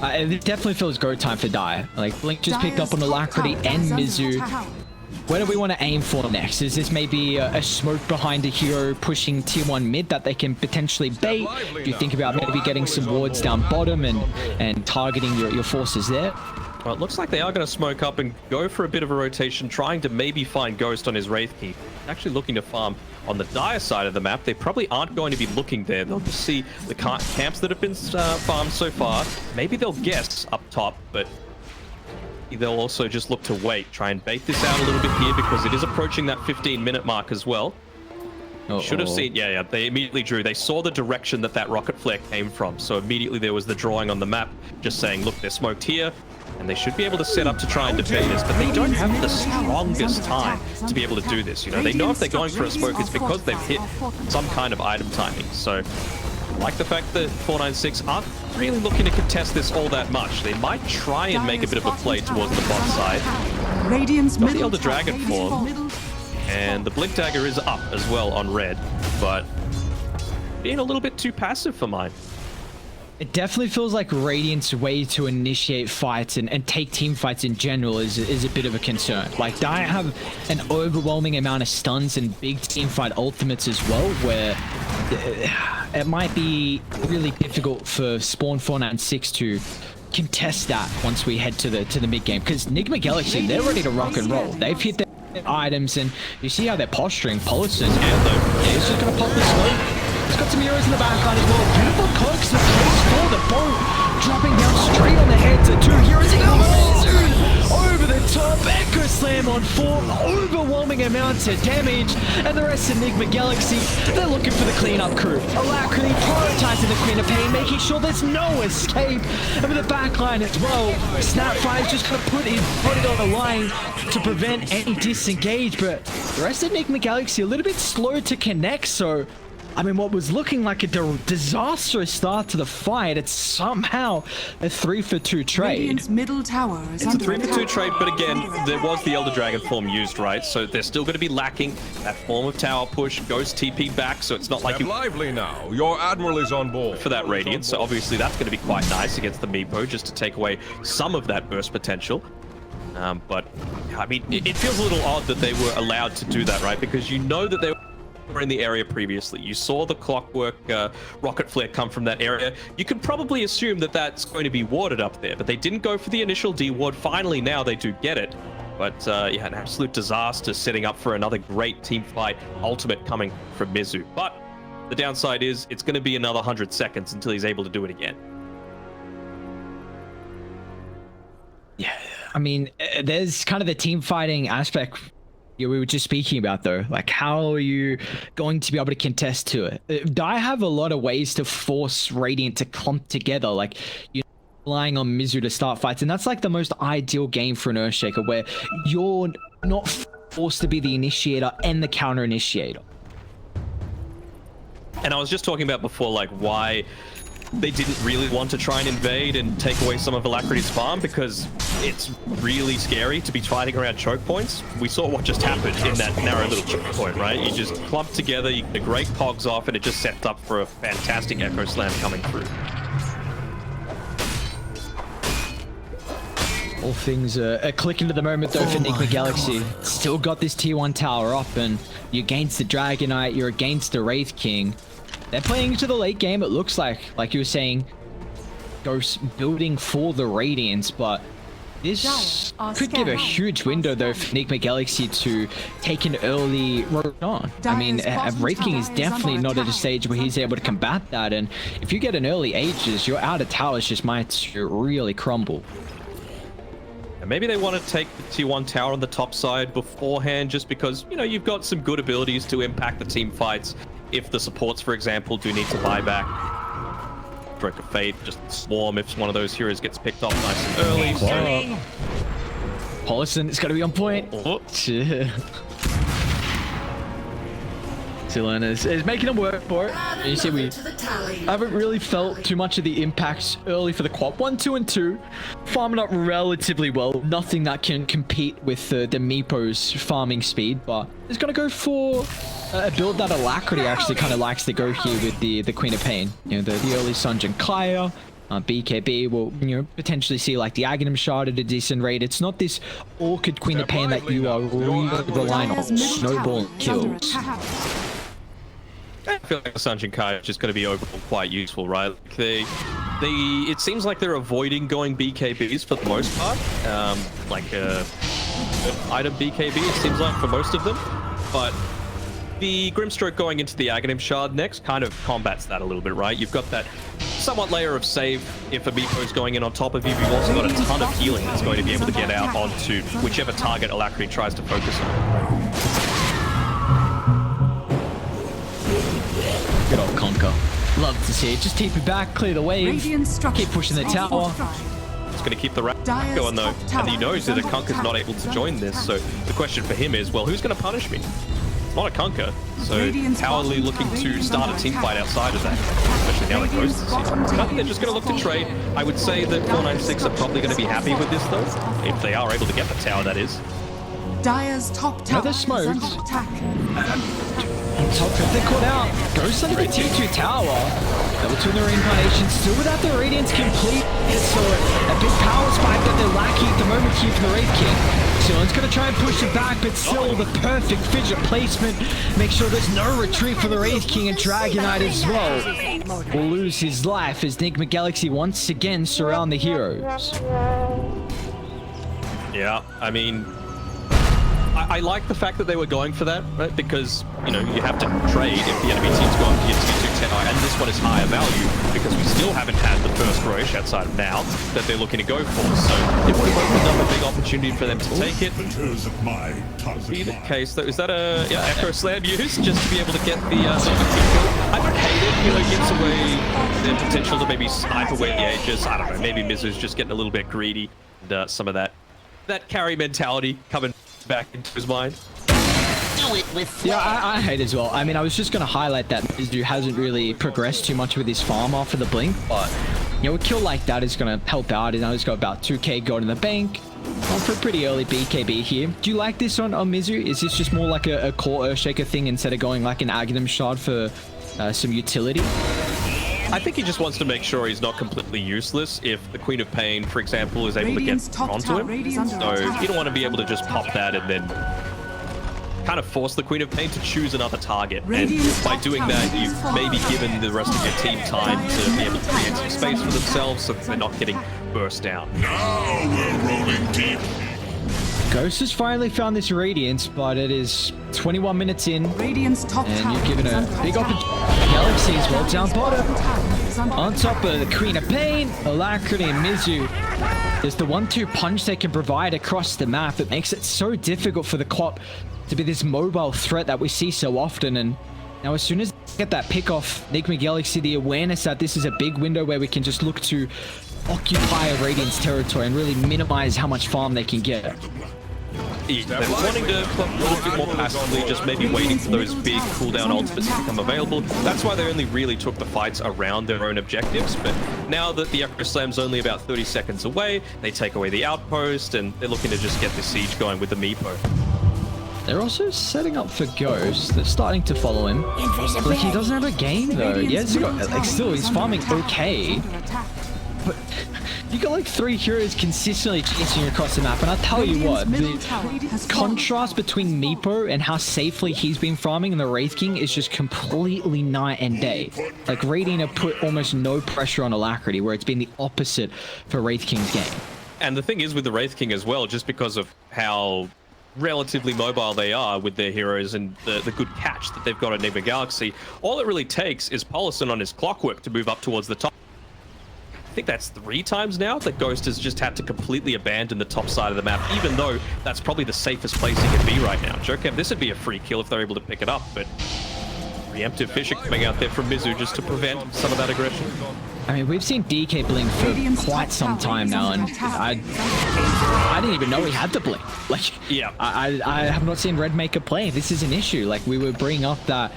Speaker 1: it definitely feels go time for Dire. Like, Blink just picked up on Alacrity and Mizu. Where do we want to aim for next? Is this maybe a smoke behind a hero pushing tier 1 mid that they can potentially bait? Do you think about maybe getting some wards down bottom and targeting your forces there?
Speaker 2: Well, it looks like they are going to smoke up and go for a bit of a rotation, trying to maybe find Ghost on his Wraith King. Actually looking to farm on the Dire side of the map. They probably aren't going to be looking there. They'll just see the camps that have been farmed so far. Maybe they'll guess up top, but they'll also just look to wait, try and bait this out a little bit here because it is approaching that 15-minute mark as well. Should have seen, yeah, they immediately drew. They saw the direction that rocket flare came from, so immediately there was the drawing on the map just saying, look, they're smoked here, and they should be able to set up to try and defend this, but they don't have the strongest time to be able to do this. You know, they know if they're going for a smoke, it's because they've hit some kind of item timing. So I like the fact that 496 aren't really looking to contest this all that much. They might try and make a bit of a play towards the bot side. Got the Elder Dragon form, and the Blink Dagger is up as well on red, but being a little bit too passive for mine.
Speaker 1: It definitely feels like Radiant's way to initiate fights and take team fights in general is a bit of a concern. Like, Dire have an overwhelming amount of stuns and big team fight ultimates as well, where it might be really difficult for SPAWN.496 to contest that once we head to the mid game. Because NIGMA Galaxy, they're ready to rock and roll. They've hit their items, and you see how they're posturing. Polisson, he's just gonna pop the smoke. He's got some heroes in the backline as well. Beautiful cloaks the place for the boat. Dropping down straight on the heads of 2 heroes. Over the top. Echo Slam on 4. Overwhelming amounts of damage. And the rest of NIGMA Galaxy, they're looking for the cleanup crew. Alacrity prioritizing the Queen of Pain, making sure there's no escape. And with the backline as well, Snapfire's just going to put it on the line to prevent any disengage. But the rest of NIGMA Galaxy a little bit slow to connect, so I mean, what was looking like a disastrous start to the fight, it's somehow a 3-for-2 trade.
Speaker 3: Middle tower is
Speaker 2: it's a 3-for-2 trade, but again, there was the Elder Dragon form used, right? So they're still going to be lacking that form of tower push. Ghost TP back, so it's not like you
Speaker 4: lively now. Your admiral is on board
Speaker 2: for that Radiance. So obviously that's going to be quite nice against the Meepo, just to take away some of that burst potential. But I mean, it feels a little odd that they were allowed to do that, right? Because you know that they were in the area previously. You saw the clockwork rocket flare come from that area. You could probably assume that that's going to be warded up there, but they didn't go for the initial D-ward. Finally, now they do get it. But yeah, an absolute disaster, setting up for another great team fight ultimate coming from Mizu. But the downside is it's going to be another 100 seconds until he's able to do it again.
Speaker 1: Yeah, I mean, there's kind of the team fighting aspect we were just speaking about, though. Like, how are you going to be able to contest to it? Dire have a lot of ways to force Radiant to clump together, like you're relying on Mizu to start fights, and that's like the most ideal game for an Earthshaker, where you're not forced to be the initiator and the counter initiator.
Speaker 2: And I was just talking about before, like, why they didn't really want to try and invade and take away some of Alacrity's farm, because it's really scary to be fighting around choke points. We saw what just happened in that narrow little choke point, right? You just clump together, you get a great cogs off, and it just sets up for a fantastic Echo Slam coming through.
Speaker 1: All things are clicking to the moment, though, for NIGMA Galaxy. Still got this tier 1 tower up, and you're against the Dragonite, you're against the Wraith King. They're playing into the late game, it looks like you were saying, Ghost building for the Radiance, but this could give a huge window, though, for NIGMA Galaxy to take an early road on. I mean, Wraith King is definitely not at a stage where he's able to combat that, and if you get an early Aegis, your outer towers just might really crumble.
Speaker 2: Maybe they want to take the tier 1 tower on the top side beforehand, just because, you know, you've got some good abilities to impact the team fights. If the supports, for example, do need to buy back. Stroke of Fate, just swarm if one of those heroes gets picked off nice and early. So...
Speaker 1: Paulson, it's got to be on point.
Speaker 2: Oh.
Speaker 1: Silena is making them work for it. You see, we haven't really felt too much of the impacts early for the quad. 1, 2, and 2. Farming up relatively well. Nothing that can compete with the Meepo's farming speed, but it's going to go for a build that Alacrity actually kind of likes to go here with the Queen of Pain. You know, the early Sunjin Kaya. BKB will, you know, potentially see like the Aghanim Shard at a decent rate. It's not this awkward Queen of Pain that you are really relying on snowball kills.
Speaker 2: I feel like the Sunjin Kai is just going to be overall quite useful, right? Like it seems like they're avoiding going BKBs for the most part. Like item BKB, it seems like for most of them. But the Grimstroke going into the Aghanim Shard next kind of combats that a little bit, right? You've got that somewhat layer of save if a Meepo is going in on top of you. You've also got a ton of healing that's going to be able to get out onto whichever target Alacrity tries to focus on.
Speaker 1: Good old Conquer. Love to see it. Just keep it back, clear the wave, keep pushing the tower.
Speaker 2: It's going to keep the rat going though, and he knows that a Conquer's not able to join this, so the question for him is, well, who's going to punish me? It's not a Conquer, so how are they looking to start a team fight outside of that? Especially now that Ghost is here. But they're just going to look to trade. I would say that 496 are probably going to be happy with this though, if they are able to get the tower, that is.
Speaker 3: Dire's top tower
Speaker 1: they're smoked.
Speaker 3: is under attack.
Speaker 1: Top if they're caught out. Ghost under the tier 2 tower. Level 2 in the reincarnation, still without the Radiance complete. So a big power spike that they're lacking at the moment here for the Wraith King. Sillen's gonna try and push it back, but still the perfect fidget placement. Make sure there's no retreat for the Wraith King, and Dragon Knight as well will lose his life as NIGMA Galaxy once again surround the heroes.
Speaker 2: Yeah, I mean, I like the fact that they were going for that, right? Because, you know, you have to trade if the enemy team's going to your tier 2 tower, and this one is higher value because we still haven't had the first Rosh outside of now that they're looking to go for. So it would have opened up a big opportunity for them to take it. Be the case though, is that a Echo Slam used just to be able to get the I don't hate it, you know, gives away the potential to maybe snipe away the Aegis. I don't know, maybe Mizu's just getting a little bit greedy, and some of that carry mentality coming back into his mind.
Speaker 1: Yeah, I hate as well. I mean, I was just going to highlight that Mizu hasn't really progressed too much with his farm after the blink, but you know, a kill like that is going to help out. And now he's got about 2k gold in the bank. On for a pretty early BKB here. Do you like this on Mizu? Is this just more like a core Earthshaker thing instead of going like an Aghanim Shard for some utility?
Speaker 2: I think he just wants to make sure he's not completely useless if the Queen of Pain, for example, is able to get onto him. So you don't want to be able to just pop that and then kind of force the Queen of Pain to choose another target. And by doing that, you've maybe given the rest of your team time to be able to create some space for themselves so that they're not getting burst down.
Speaker 4: Now we're rolling deep.
Speaker 1: Ghost has finally found this Radiance, but it is 21 minutes in,
Speaker 3: Radiance top
Speaker 1: and you've given a big opportunity. Galaxy as well down bottom. On top of the Queen of Pain, Alacrity and Mizu. There's the 1-2 punch they can provide across the map. It makes it so difficult for the Clop to be this mobile threat that we see so often. And now as soon as they get that pick off NIGMA Galaxy, the awareness that this is a big window where we can just look to occupy a Radiance territory and really minimize how much farm they can get.
Speaker 2: They're wanting to play a little bit more passively, just maybe waiting for those big cooldown ultimates to become available. That's why they only really took the fights around their own objectives. But now that the Echo Slam's only about 30 seconds away, they take away the outpost, and they're looking to just get the siege going with the Meepo.
Speaker 1: They're also setting up for Ghost. They're starting to follow him. Like, he doesn't have a game though. Yes, like still he's farming okay. But you got like 3 heroes consistently chasing across the map, and I'll tell you what, the contrast between Meepo and how safely he's been farming and the Wraith King is just completely night and day. Like, Radiant have put almost no pressure on Alacrity, where it's been the opposite for Wraith King's game.
Speaker 2: And the thing is with the Wraith King as well, just because of how relatively mobile they are with their heroes and the good catch that they've got at NIGMA Galaxy, all it really takes is Paulson on his clockwork to move up towards the top. think that's 3 times now that Ghost has just had to completely abandon the top side of the map, even though that's probably the safest place he can be right now. Jokev, this would be a free kill if they're able to pick it up, but preemptive fishing coming out there from Mizu just to prevent some of that aggression.
Speaker 1: I mean, we've seen DK blink for quite some time now, and I didn't even know he had the blink. Like,
Speaker 2: yeah,
Speaker 1: I have not seen Redmaker play. This is an issue. Like, we were bringing up that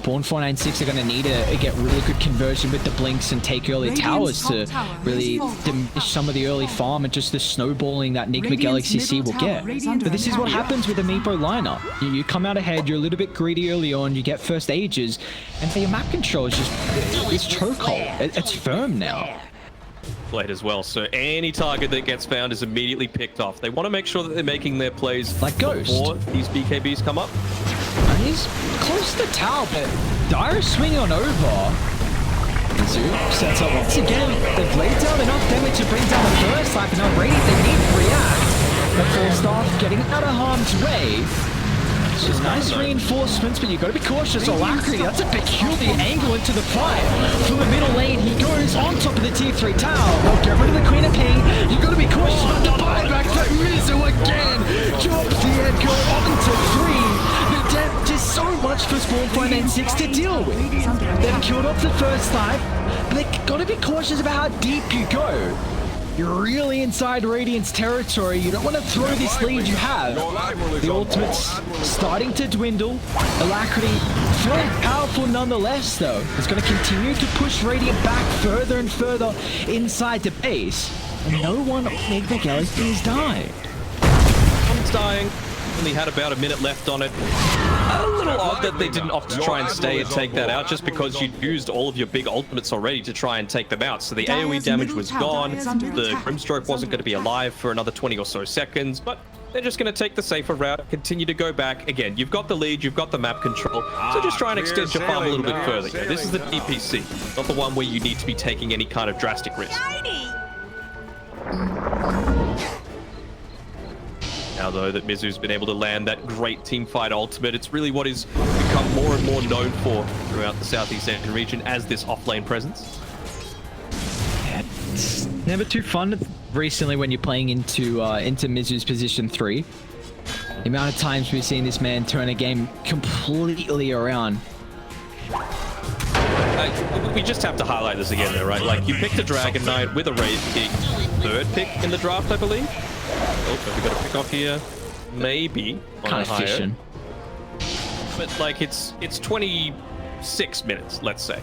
Speaker 1: SPAWN.496 are going to need to get really good conversion with the blinks and take early towers to really diminish some of the early farm and just the snowballing that NIGMA Galaxy C will get. But this is what happens with a Meepo lineup. You come out ahead, you're a little bit greedy early on, you get first ages, and for your map control is just, it's chokehold. It's firm now.
Speaker 2: Played as well, so any target that gets found is immediately picked off. They want to make sure that they're making their plays
Speaker 1: like Ghost
Speaker 2: before these BKBs come up.
Speaker 1: He's close to the tower, but Dire swinging on over. Mizu sets up once again. They've laid down enough damage to bring down the first life, and now Radiant, they need to react. The full staff getting out of harm's way. It's nice reinforcements, but you've got to be cautious. Alacrity, that's a peculiar angle into the fight. From the middle lane, he goes on top of the Tier 3 tower. Well, get rid of the Queen of King. You've got to be cautious about the buyback. That Mizu again drops the Edgar onto 3. The depth is so much for SPAWN.496 to deal with. They've killed off the first life, but they've got to be cautious about how deep you go. You're really inside Radiant's territory. You don't want to throw this lead you have. The ultimate's starting to dwindle. Alacrity, very powerful nonetheless, though. It's going to continue to push Radiant back further and further inside the base. And no one on NIGMA Galaxy is dying.
Speaker 2: Someone's dying. Only had about a minute left on it. A little odd that they didn't opt to try and stay and take that out, just because you'd used all of your big ultimates already to try and take them out. So the AoE damage was gone, the Grimstroke wasn't going to be alive for another 20 or so seconds, but they're just going to take the safer route, continue to go back. Again, you've got the lead, you've got the map control, so just try and extend your farm a little bit further. You know, this is the DPC, not the one where you need to be taking any kind of drastic risk. Now, though, that Mizu's been able to land that great teamfight ultimate, it's really what he's become more and more known for throughout the Southeast Asian region as this off-lane presence.
Speaker 1: Yeah, it's never too fun recently when you're playing into Mizu's position 3. The amount of times we've seen this man turn a game completely around.
Speaker 2: We just have to highlight this again, though, right? Like, you picked a Dragon Knight with a Wraith King, 3rd pick in the draft, I believe. Oh, have we got a pick off here? Maybe.
Speaker 1: Kind of fishing.
Speaker 2: But, like, it's 26 minutes, let's say.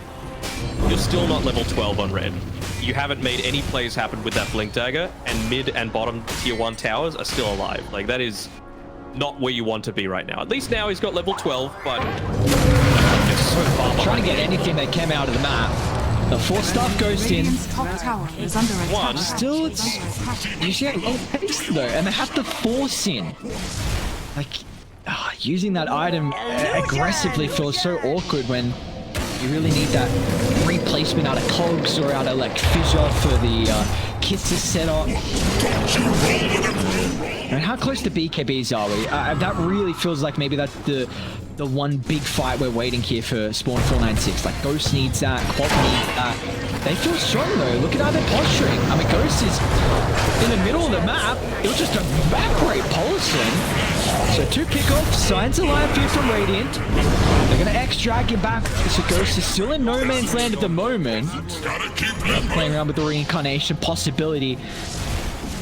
Speaker 2: You're still not level 12 on red. You haven't made any plays happen with that Blink Dagger, and mid and bottom tier 1 towers are still alive. Like, that is not where you want to be right now. At least now he's got level 12, but it's so far behind.
Speaker 1: Trying to get anything that came out of the map. The 4-star Ghost in.
Speaker 3: Top tower is under attack.
Speaker 1: Still, it's usually a lot of pace though, and they have to force in. Like, using that item aggressively feels so awkward when you really need that replacement out of cogs or out of like fissure for the kits to set up. And how close to BKBs are we? That really feels like maybe that's the one big fight we're waiting here for SPAWN.496. Like, Ghost needs that, Quad needs that. They feel strong though. Look at how they're posturing. I mean, Ghost is in the middle of the map. It'll just evaporate Polison. So 2 kickoffs, signs of life here from Radiant. They're gonna X-drag him back. So Ghost is still in no man's land at the moment. Playing around with the reincarnation possibility,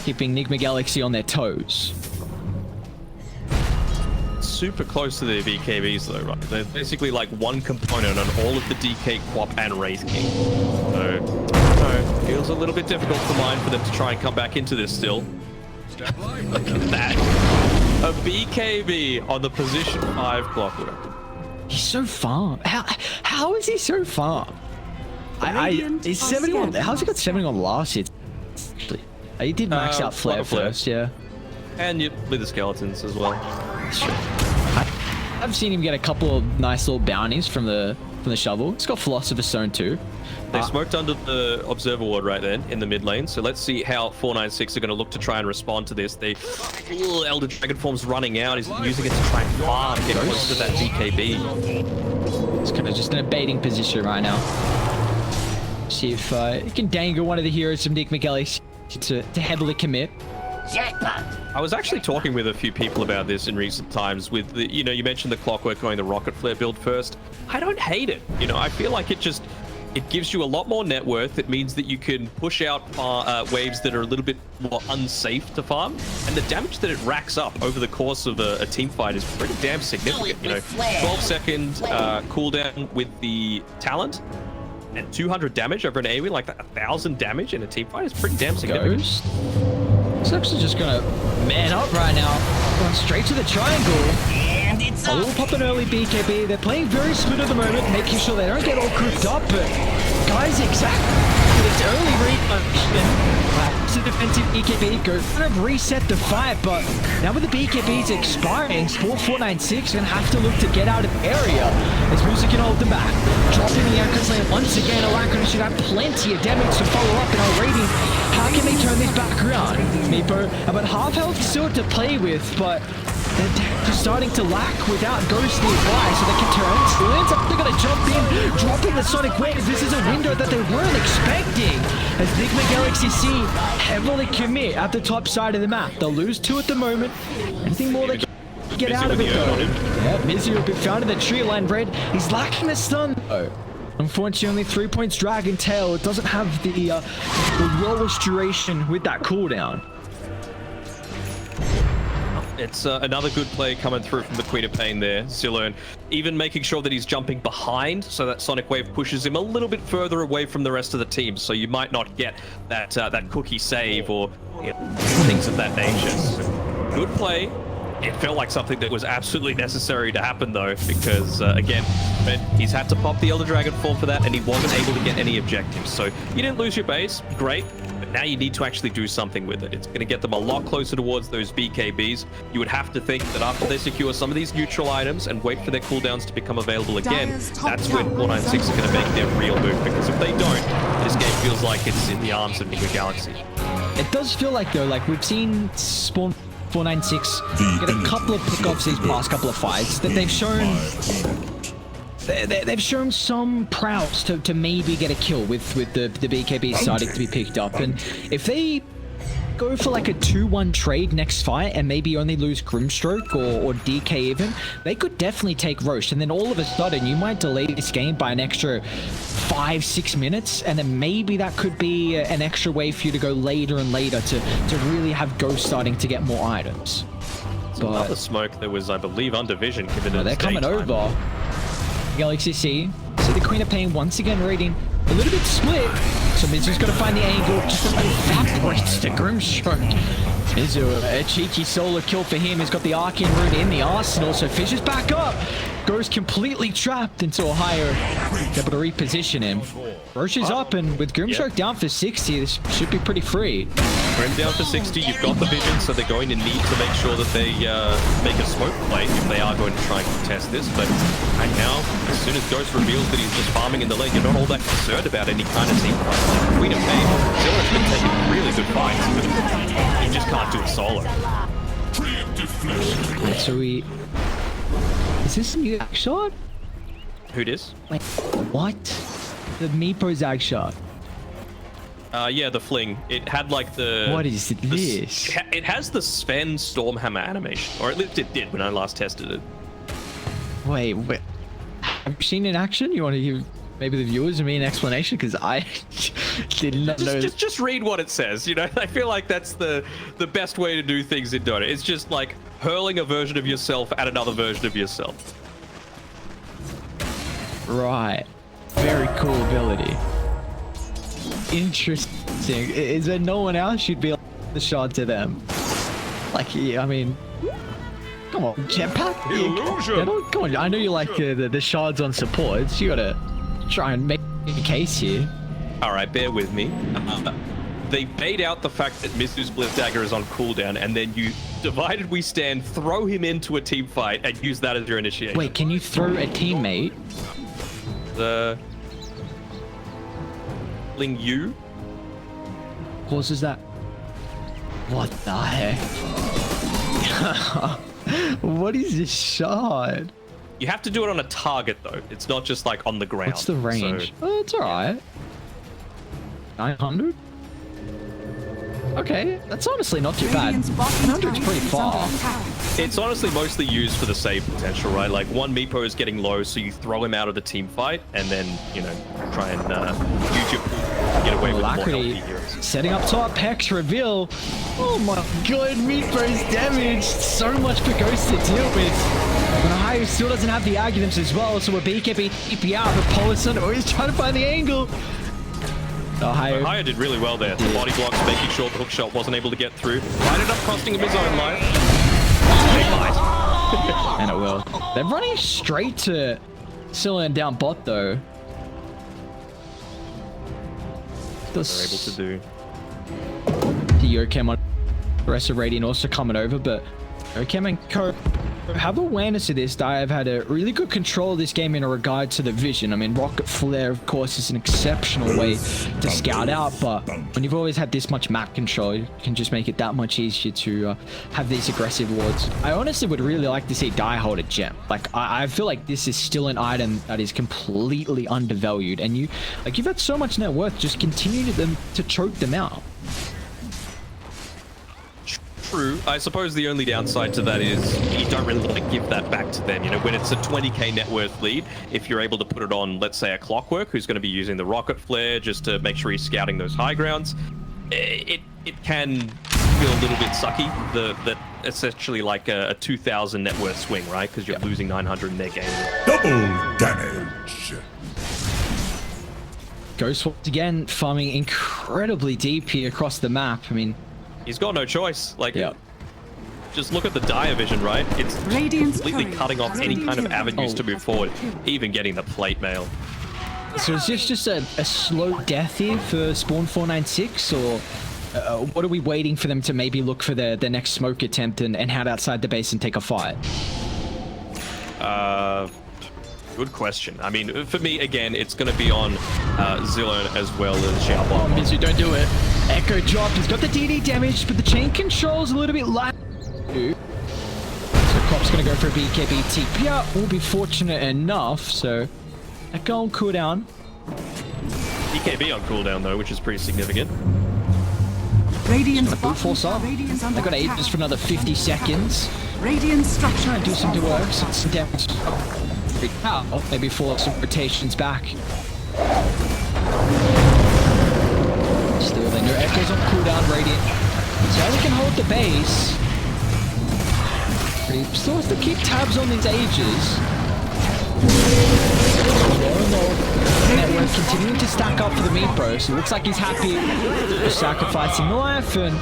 Speaker 1: keeping NIGMA Galaxy on their toes.
Speaker 2: Super close to the BKBs though, right? They're basically like one component on all of the DK, Quap, and Wraith King. So, feels a little bit difficult for mine for them to try and come back into this still. Look at that. A BKB on the position 5 Clockwork.
Speaker 1: He's so far. How is he so far? He's 71. How's he got 71 last year? Actually, he did max out Flare first, yeah.
Speaker 2: And with the skeletons as well.
Speaker 1: That's true. I've seen him get a couple of nice little bounties from the shovel. He's got Philosopher's Stone too.
Speaker 2: They smoked under the Observer Ward right then in the mid lane. So let's see how 496 are going to look to try and respond to this. Elder Dragon Form's running out. He's using it to try and farm, get close to that DKB.
Speaker 1: It's kind of just in a baiting position right now. see if you can dangle one of the heroes of NIGMA Galaxy to heavily commit.
Speaker 2: I was actually talking with a few people about this in recent times with the, you know, you mentioned the Clockwork going the Rocket Flare build first. I don't hate it. You know, I feel like it gives you a lot more net worth. It means that you can push out waves that are a little bit more unsafe to farm. And the damage that it racks up over the course of a team fight is pretty damn significant. You know, 12-second cooldown with the talent and 200 damage over an AoE, like that, 1,000 damage in a team fight is pretty damn significant.
Speaker 1: It's actually just gonna man up right now. Going straight to the triangle.
Speaker 5: And it's
Speaker 1: We'll pop an early BKB. They're playing very smooth at the moment, making sure they don't get all cooped up. But guys, exactly this early read. It's a defensive BKB. Go kind of reset the fight, but now with the BKBs expiring, SPAWN.496 gonna have to look to get out of the area as Musa can hold them back. Dropping the Anchor's Lane once again. Alacrity should have plenty of damage to follow up in our rating. How can they turn this back around? Meepo, about half health still to play with, but they're just starting to lack without Ghost nearby, so they can turn. Lands up, they're gonna jump in, dropping the Sonic Wave. This is a window that they weren't expecting. As NIGMA Galaxy C heavily commit at the top side of the map. They'll lose 2 at the moment. Anything more they can get out of it though. Yeah, Mizzy will be found in the tree line. Red, he's lacking the stun though. Unfortunately, only 3 points Dragon Tail. It doesn't have the lowest duration with that cooldown.
Speaker 2: It's another good play coming through from the Queen of Pain there, Zillern. Even making sure that he's jumping behind so that Sonic Wave pushes him a little bit further away from the rest of the team. So you might not get that that cookie save or, you know, things of that nature. So, good play. It felt like something that was absolutely necessary to happen though, because again, he's had to pop the Elder Dragon form for that, and he wasn't able to get any objectives. So you didn't lose your base, great, but now you need to actually do something with it. It's going to get them a lot closer towards those BKBs. You would have to think that after they secure some of these neutral items and wait for their cooldowns to become available again, that's when 496 are going to make their real move, because if they don't, this game feels like it's in the arms of NIGMA Galaxy.
Speaker 1: It does feel like though, like we've seen SPAWN.496 get a couple of pickups these past couple of fights that they've shown. They've shown some prowess to maybe get a kill with the BKB starting to be picked up, and if they go for like a 2-1 trade next fight and maybe only lose Grimstroke or DK even, they could definitely take Roche, and then all of a sudden you might delay this game by an extra 5-6 minutes, and then maybe that could be an extra way for you to go later and later to really have Ghost starting to get more items.
Speaker 2: But another smoke that was, I believe, under vision given
Speaker 1: they're coming over. Galaxy C. So the Queen of Pain once again raiding a little bit split. So Mizu's got to find the angle. Just evaporates the Grimstroke. Mizu, a cheeky solo kill for him. He's got the Arcane Rune in the arsenal. So Fisher's back up. Goes completely trapped into a higher. Able to reposition him. Roche is up, and with Grimstroke down for 60, this should be pretty free.
Speaker 2: Grim down for 60, you've got the vision, so they're going to need to make sure that they make a smoke play if they are going to try and contest this. But right now, as soon as Ghost reveals that he's just farming in the lane, you're not all that concerned about any kind of team fight. Queen of Pain, Zillern's been taking really good fights, but he just can't do it solo.
Speaker 1: Right, so is this a new Zag shot?
Speaker 2: Who dis?
Speaker 1: Wait, what? The Meepo Zag shot.
Speaker 2: Yeah, the fling. It had like the...
Speaker 1: What is this?
Speaker 2: It has the Sven Stormhammer animation, or at least it did when I last tested it.
Speaker 1: Wait. Have you seen it in action? You want to give maybe the viewers and me an explanation? Because I did not know.
Speaker 2: Just read what it says, you know? I feel like that's the best way to do things in Dota. It's just like hurling a version of yourself at another version of yourself.
Speaker 1: Right. Very cool ability. Interesting. Is there no one else you'd be like the shot to them? Like, yeah, I mean, come on, Jetpack. Illusion. Come on, I know you like the shards on supports. You gotta try and make a case here.
Speaker 2: All right, bear with me. They bait out the fact that Mizu's Blitz Dagger is on cooldown, and then you, divided we stand, throw him into a team fight and use that as your initiation.
Speaker 1: Wait, can you throw a teammate?
Speaker 2: The Ling Yu
Speaker 1: causes that. What the heck? What is this shot?
Speaker 2: You have to do it on a target though. It's not just like on the ground.
Speaker 1: What's the range?
Speaker 2: So,
Speaker 1: oh, it's all right. 900? Okay, that's honestly not too bad. 900's pretty far.
Speaker 2: It's honestly mostly used for the save potential, right? Like one Meepo is getting low, so you throw him out of the team fight, and then, you know, try and use your pool to get away with more healthy heroes.
Speaker 1: Setting up top, Hex reveal. Oh my god, Meepo's damaged. So much for Ghost to deal with. But Ohio still doesn't have the arguments as well, so a BKB TP out, but Polison always trying to find the angle.
Speaker 2: Ohio did really well there. The body blocks, making sure the hook shot wasn't able to get through. Might end up costing him his own life.
Speaker 1: And it will. They're running straight to Scylla and down bot though.
Speaker 2: They're able to do.
Speaker 1: The Yokem on the rest of Radiant also coming over, but Yokem and Co have awareness of this. I have had a really good control of this game in regard to the vision. I mean, Rocket Flare, of course, is an exceptional way to scout out, but when you've always had this much map control, you can just make it that much easier to have these aggressive wards. I honestly would really like to see Die hold a gem. Like, I feel like this is still an item that is completely undervalued, and you've had so much net worth, just continue to choke them out.
Speaker 2: True. I suppose the only downside to that is you don't really want to give that back to them. You know, when it's a 20k net worth lead, if you're able to put it on, let's say, a Clockwork who's going to be using the Rocket Flare just to make sure he's scouting those high grounds, it can feel a little bit sucky. That essentially like a 2,000 net worth swing, right? Because you're losing 900 in their game.
Speaker 4: Double damage.
Speaker 1: Ghost once again farming incredibly deep here across the map. I mean,
Speaker 2: he's got no choice. Like, just look at the dire vision, right? It's completely cutting off any kind of avenues to move forward, even getting the plate mail.
Speaker 1: So is this just a slow death here for SPAWN.496, or what are we waiting for them to maybe look for their next smoke attempt and head outside the base and take a fight?
Speaker 2: Good question. I mean, for me, again, it's going to be on Zillion as well as Xiaobao.
Speaker 1: Oh, Mizu, don't do it. Echo drop. He's got the DD damage, but the chain control's a little bit light. So Crop's going to go for a BKB TP out. Will be fortunate enough, so Echo on cooldown.
Speaker 2: BKB on cooldown, though, which is pretty significant.
Speaker 3: Radiant's
Speaker 1: boot force up. They've got Aegis for another 50 seconds.
Speaker 3: Radiant structure.
Speaker 1: Trying to do some work, some damage. Maybe force some rotations back. Still, they know Echo's on cooldown, Radiant. So they can hold the base. But he still has to keep tabs on these Aegis. Network continuing to stack up for the Meepo, so it looks like he's happy with sacrificing life and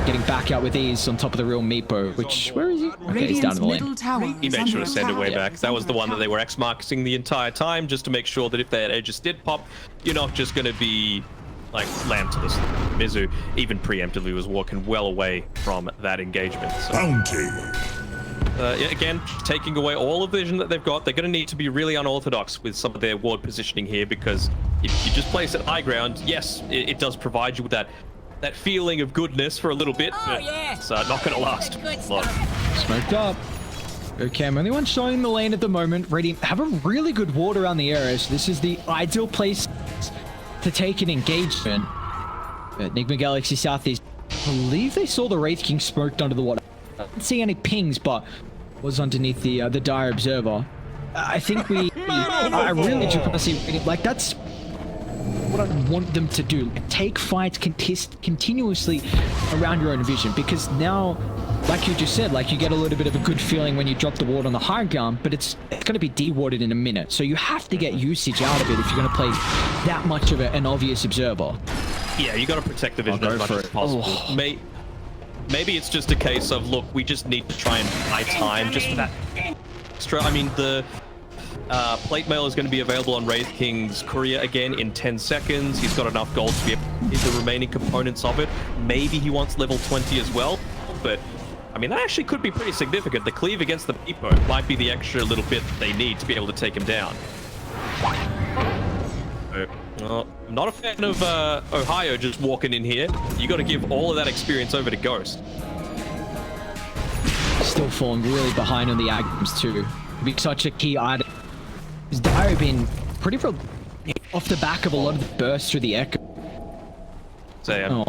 Speaker 1: getting back out with ease on top of the real Meepo, which, where is he? Okay, he's down in the lane.
Speaker 2: He made sure to send it way back. That was the one that they were X-marking the entire time, just to make sure that if that Aegis did pop, you're not just going to be, like, lamb to this. Mizu, even preemptively, was walking well away from that engagement. So.
Speaker 4: Bounty.
Speaker 2: Again, taking away all of the vision that they've got, they're going to need to be really unorthodox with some of their ward positioning here, because if you just place it high ground, yes, it does provide you with that feeling of goodness for a little bit, but it's not going to last long.
Speaker 1: Smoked up. Okay, I'm only one showing the lane at the moment. Radiant have a really good ward around the area, so this is the ideal place to take an engagement. But NIGMA Galaxy Southeast, I believe they saw the Wraith King smoked under the water. I didn't see any pings, but was underneath the Dire Observer. I think I really just want to see, like, that's what I want them to do. Take fights continuously around your own vision, because now, like you just said, like, you get a little bit of a good feeling when you drop the ward on the high ground, but it's going to be dewarded in a minute, so you have to get usage out of it if you're going to play that much of an obvious observer.
Speaker 2: Yeah, you got to protect the vision as much as possible. Oh. Maybe it's just a case of, look, we just need to try and buy time just for that extra. I mean, the plate mail is going to be available on Wraith King's courier again in 10 seconds. He's got enough gold to be able to get the remaining components of it. Maybe he wants level 20 as well, but I mean, that actually could be pretty significant. The cleave against the Meepo might be the extra little bit that they need to be able to take him down. I'm not a fan of Ohio just walking in here. You got to give all of that experience over to Ghost.
Speaker 1: Still falling really behind on the Agams too. It'd be such a key item. His Dire been pretty off the back of a lot of the bursts through the Echo.
Speaker 2: Say, go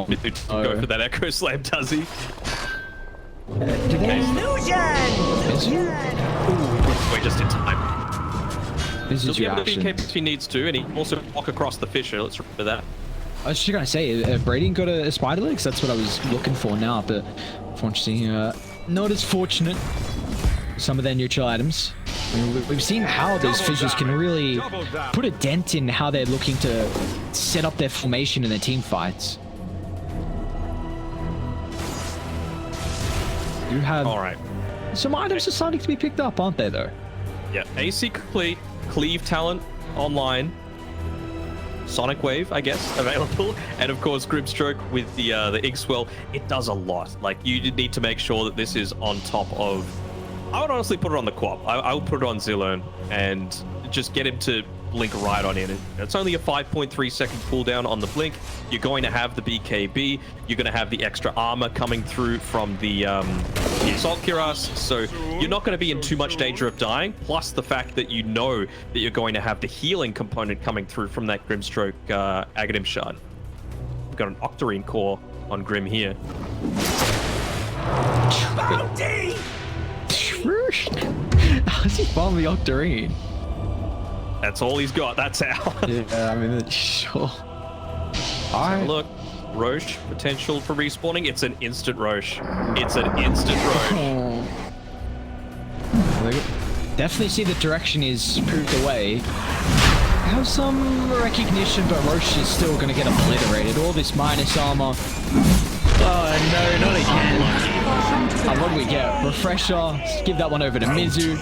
Speaker 2: for that Echo Slam, does he? We're just in time.
Speaker 1: This is
Speaker 2: He'll
Speaker 1: your
Speaker 2: get the
Speaker 1: action.
Speaker 2: BKB if he needs to, and he can also walk across the fissure. Let's remember that.
Speaker 1: I was just gonna say, Brady got a spider legs. That's what I was looking for now, but unfortunately, not as fortunate. Some of their neutral items. I mean, we've seen how those fissures can really put a dent in how they're looking to set up their formation in their team fights. You have
Speaker 2: All right.
Speaker 1: some items are starting to be picked up, aren't they? Though.
Speaker 2: Yeah. AC complete. Cleave talent online. Sonic Wave, I guess, available, and of course Grimstroke with the Ig-Swell. It does a lot. Like, you need to make sure that this is on top of. I would honestly put it on the Quap. I would put it on Zillone and just get him to blink right on in. It's only a 5.3 second cooldown on the blink. You're going to have the BKB. You're going to have the extra armor coming through from the Assault Cuirass. So you're not going to be in too much danger of dying. Plus the fact that you know that you're going to have the healing component coming through from that Grimstroke Aghanim Shard. We've got an Octarine core on Grim here.
Speaker 1: How's he farm the Octarine?
Speaker 2: That's all he's got. That's how.
Speaker 1: Yeah, I mean, sure. Alright.
Speaker 2: Look, Roche, potential for respawning. It's an instant Roche. It's an instant Roche.
Speaker 1: Definitely see the direction is proved away. Have some recognition, but Roche is still going to get obliterated. All this minus armor. Oh no, not again. And what do we get? Refresher. Give that one over to Mizu.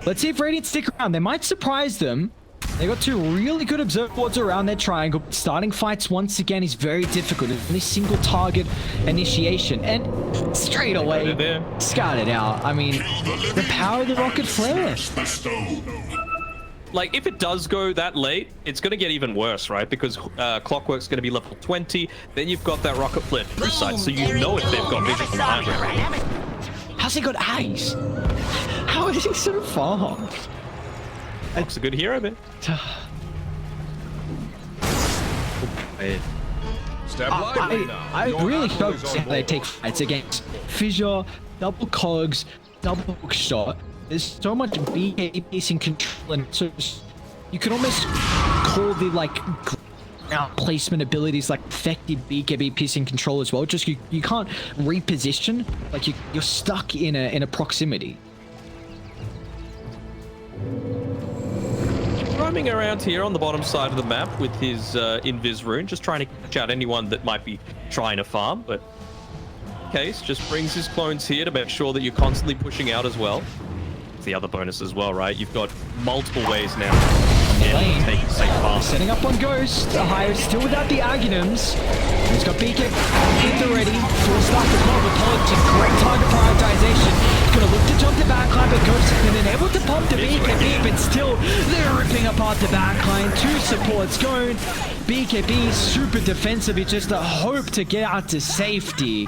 Speaker 1: Let's see if Radiant stick around. They might surprise them. They got two really good observer boards around their triangle. Starting fights once again is very difficult. It's only single target initiation. And straight away, scouted out. I mean, the power of the rocket flare.
Speaker 2: Like, if it does go that late, it's going to get even worse, right? Because Clockwork's going to be level 20. Then you've got that rocket flare first side, so you know if they've got vision behind you.
Speaker 1: How's he got eyes? How is he so far?
Speaker 2: Looks a good hero, man.
Speaker 1: I really hope they take fights against Fissure, double cogs, double hook shot. There's so much BK piecing control, and so you can almost call the like ground placement abilities like effective BKB piecing control as well. Just you can't reposition, like you're stuck in a proximity.
Speaker 2: Roaming around here on the bottom side of the map with his Invis rune, just trying to catch out anyone that might be trying to farm, but Case just brings his clones here to make sure that you're constantly pushing out as well. It's the other bonus as well, right? You've got multiple ways now to take safe path.
Speaker 1: Setting up on Ghost. Ahio still without the Aghanims. He's got BK already. Full stack as well with Pollux. Great target prioritization. He's going to look to jump the backline, but Ghost has been able to pump the BKB, but still they're ripping apart the backline. Two supports going. BKB super defensive. It's just a hope to get out to safety.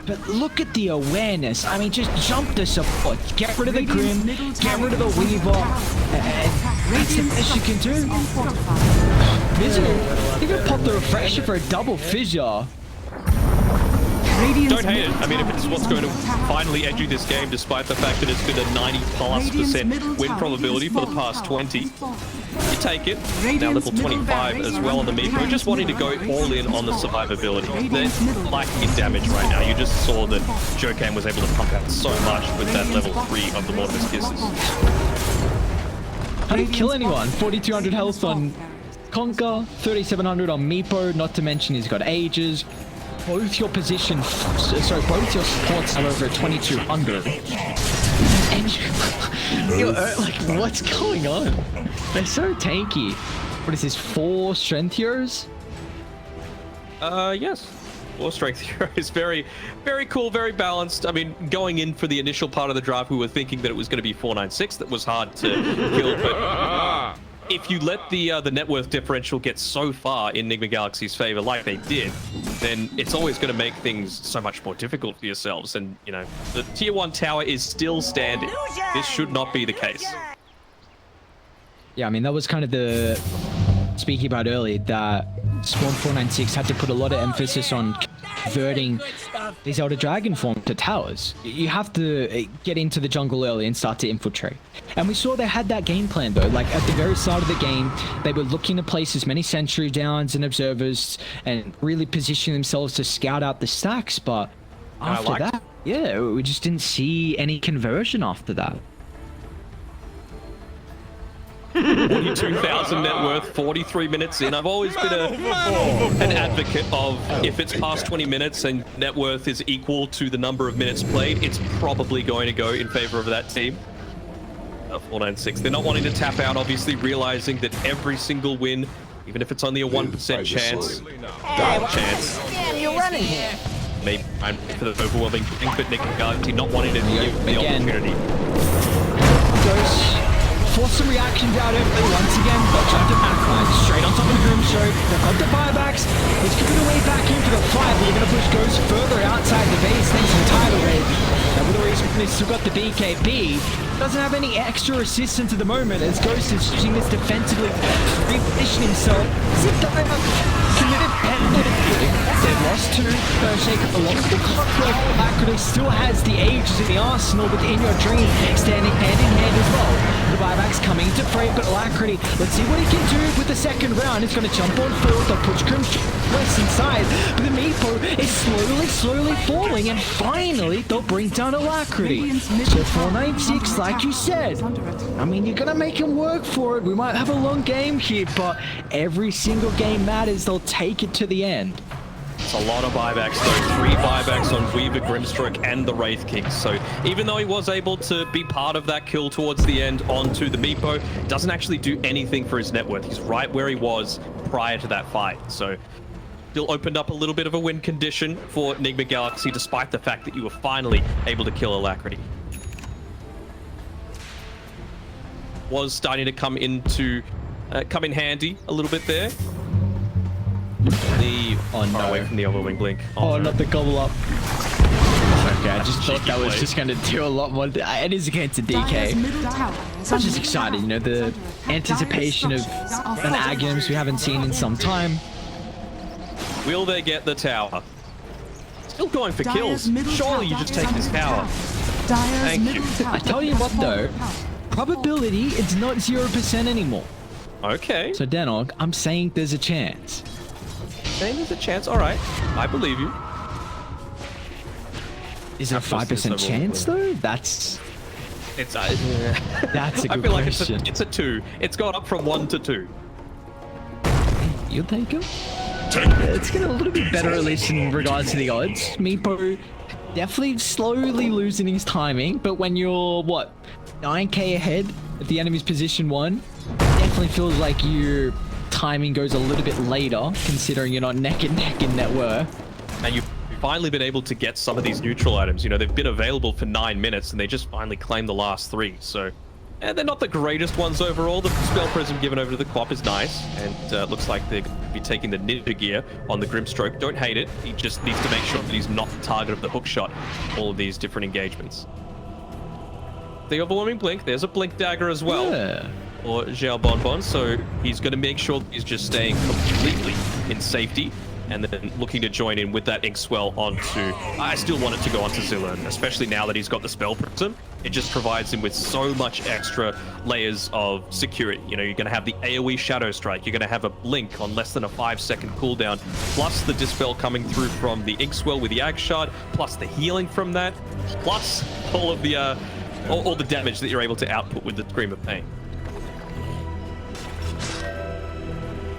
Speaker 1: But look at the awareness. I mean, just jump the support. Get rid of the Grim. Get rid of the Weaver. And that's the best you can do. Mizu, you can pop the refresher for a double fissure.
Speaker 2: Don't hate it. I mean, if it's what's going to finally edge you this game, despite the fact that it's been a 90+% win probability for the past 20. You take it. Now level 25 as well on the Meep. We're just wanting to go all in on the survivability. They're lacking in damage right now. You just saw that Jokan was able to pump out so much with that level 3 of the Mortimer's Kisses.
Speaker 1: How did he kill anyone? 4,200 health on Conker, 3,700 on Meepo, not to mention he's got Ages. Both your position, both your supports have over 2,200. And you're like, what's going on? They're so tanky. What is this, 4 strength heroes?
Speaker 2: Yes. 4 strength heroes. Very, very cool, very balanced. I mean, going in for the initial part of the draft, we were thinking that it was going to be 496. That was hard to kill, but if you let the net worth differential get so far in Enigma Galaxy's favor like they did, then it's always going to make things so much more difficult for yourselves. And, you know, the tier 1 tower is still standing. This should not be the case.
Speaker 1: Yeah, I mean, that was kind of the speaking about earlier, that SPAWN.496 had to put a lot of emphasis on converting these Elder Dragon form to towers. You have to get into the jungle early and start to infiltrate. And we saw they had that game plan though. Like at the very start of the game, they were looking to place as many sentry downs and observers and really position themselves to scout out the stacks. But after that, yeah, we just didn't see any conversion after that.
Speaker 2: 42,000 net worth, 43 minutes in. I've always been an advocate of if it's past 20 minutes and net worth is equal to the number of minutes played, it's probably going to go in favor of that team. 496. They're not wanting to tap out, obviously realizing that every single win, even if it's only a 1% chance,
Speaker 5: Damn, you're running here.
Speaker 2: Maybe I'm for the overwhelming thing, but NIGMA not wanting to give the opportunity.
Speaker 1: Force some reactions out early once again, but tried to backline straight on top of the Grimstroke. They've got the buybacks. It's giving away back into the fight, but they're going to push Ghost further outside the base thanks to the tidal wave. Now with the reason they've still got the BKB, doesn't have any extra assistance at the moment as Ghost is using this defensively to reposition himself. Zip dive up, committed penalty. They've lost two. Shake along with the clockwork. Alacrity still has the ages in the arsenal within your dream, standing hand in hand as well. The buyback's coming to fray, but Alacrity, let's see what he can do with the second round. He's going to jump on forward. They'll push West inside, but the Meepo is slowly falling, and finally they'll bring down Alacrity. So 496, like you said, I mean, you're going to make him work for it. We might have a long game here, but every single game matters. They'll take it to the end.
Speaker 2: It's a lot of buybacks though. 3 buybacks on Weaver, Grimstroke, and the Wraith King. So even though he was able to be part of that kill towards the end onto the Meepo, doesn't actually do anything for his net worth. He's right where he was prior to that fight. So still opened up a little bit of a win condition for NIGMA Galaxy, despite the fact that you were finally able to kill Alacrity. Was starting to come in handy a little bit there. Away from the overwing blink.
Speaker 1: Oh, not the gobble up. Okay, I just thought that was just going to do a lot more. It is against a DK. I'm just excited, you know, the anticipation of an Agams we haven't seen in some time.
Speaker 2: Will they get the tower? Still going for kills. Surely you just take this tower. Thank you.
Speaker 1: I tell you what though, probability it's not 0% anymore.
Speaker 2: Okay.
Speaker 1: So Denog, I'm saying there's a chance.
Speaker 2: Saying there's a chance. All right, I believe you.
Speaker 1: Is it a 5% chance though? That's a good
Speaker 2: I feel like
Speaker 1: question.
Speaker 2: it's a 2. It's gone up from 1 to 2.
Speaker 1: You'll take him. It's getting a little bit better at least in regards to the odds. Meepo definitely slowly losing his timing, but when you're what 9k ahead at the enemy's position 1, definitely feels like your timing goes a little bit later, considering you're not neck and neck in net worth.
Speaker 2: And you've finally been able to get some of these neutral items. You know, they've been available for 9 minutes, and they just finally claimed the last 3. So, they're not the greatest ones overall. The Spell Prism given over to the Quap is nice, and looks like they're going to be taking the Ninja Gear on the Grimstroke. Don't hate it. He just needs to make sure that he's not the target of the hook shot. All of these different engagements. The overwhelming blink. There's a blink dagger as well.
Speaker 1: Yeah.
Speaker 2: Or Xiao Bonbon, so he's going to make sure he's just staying completely in safety and then looking to join in with that Ink Swell onto... I still want it to go onto Zillion, especially now that he's got the Spell Prism. It just provides him with so much extra layers of security. You know, you're going to have the AoE Shadow Strike, you're going to have a Blink on less than a 5-second cooldown, plus the Dispel coming through from the Ink Swell with the Ag Shard, plus the healing from that, plus all of the all the damage that you're able to output with the Scream of Pain.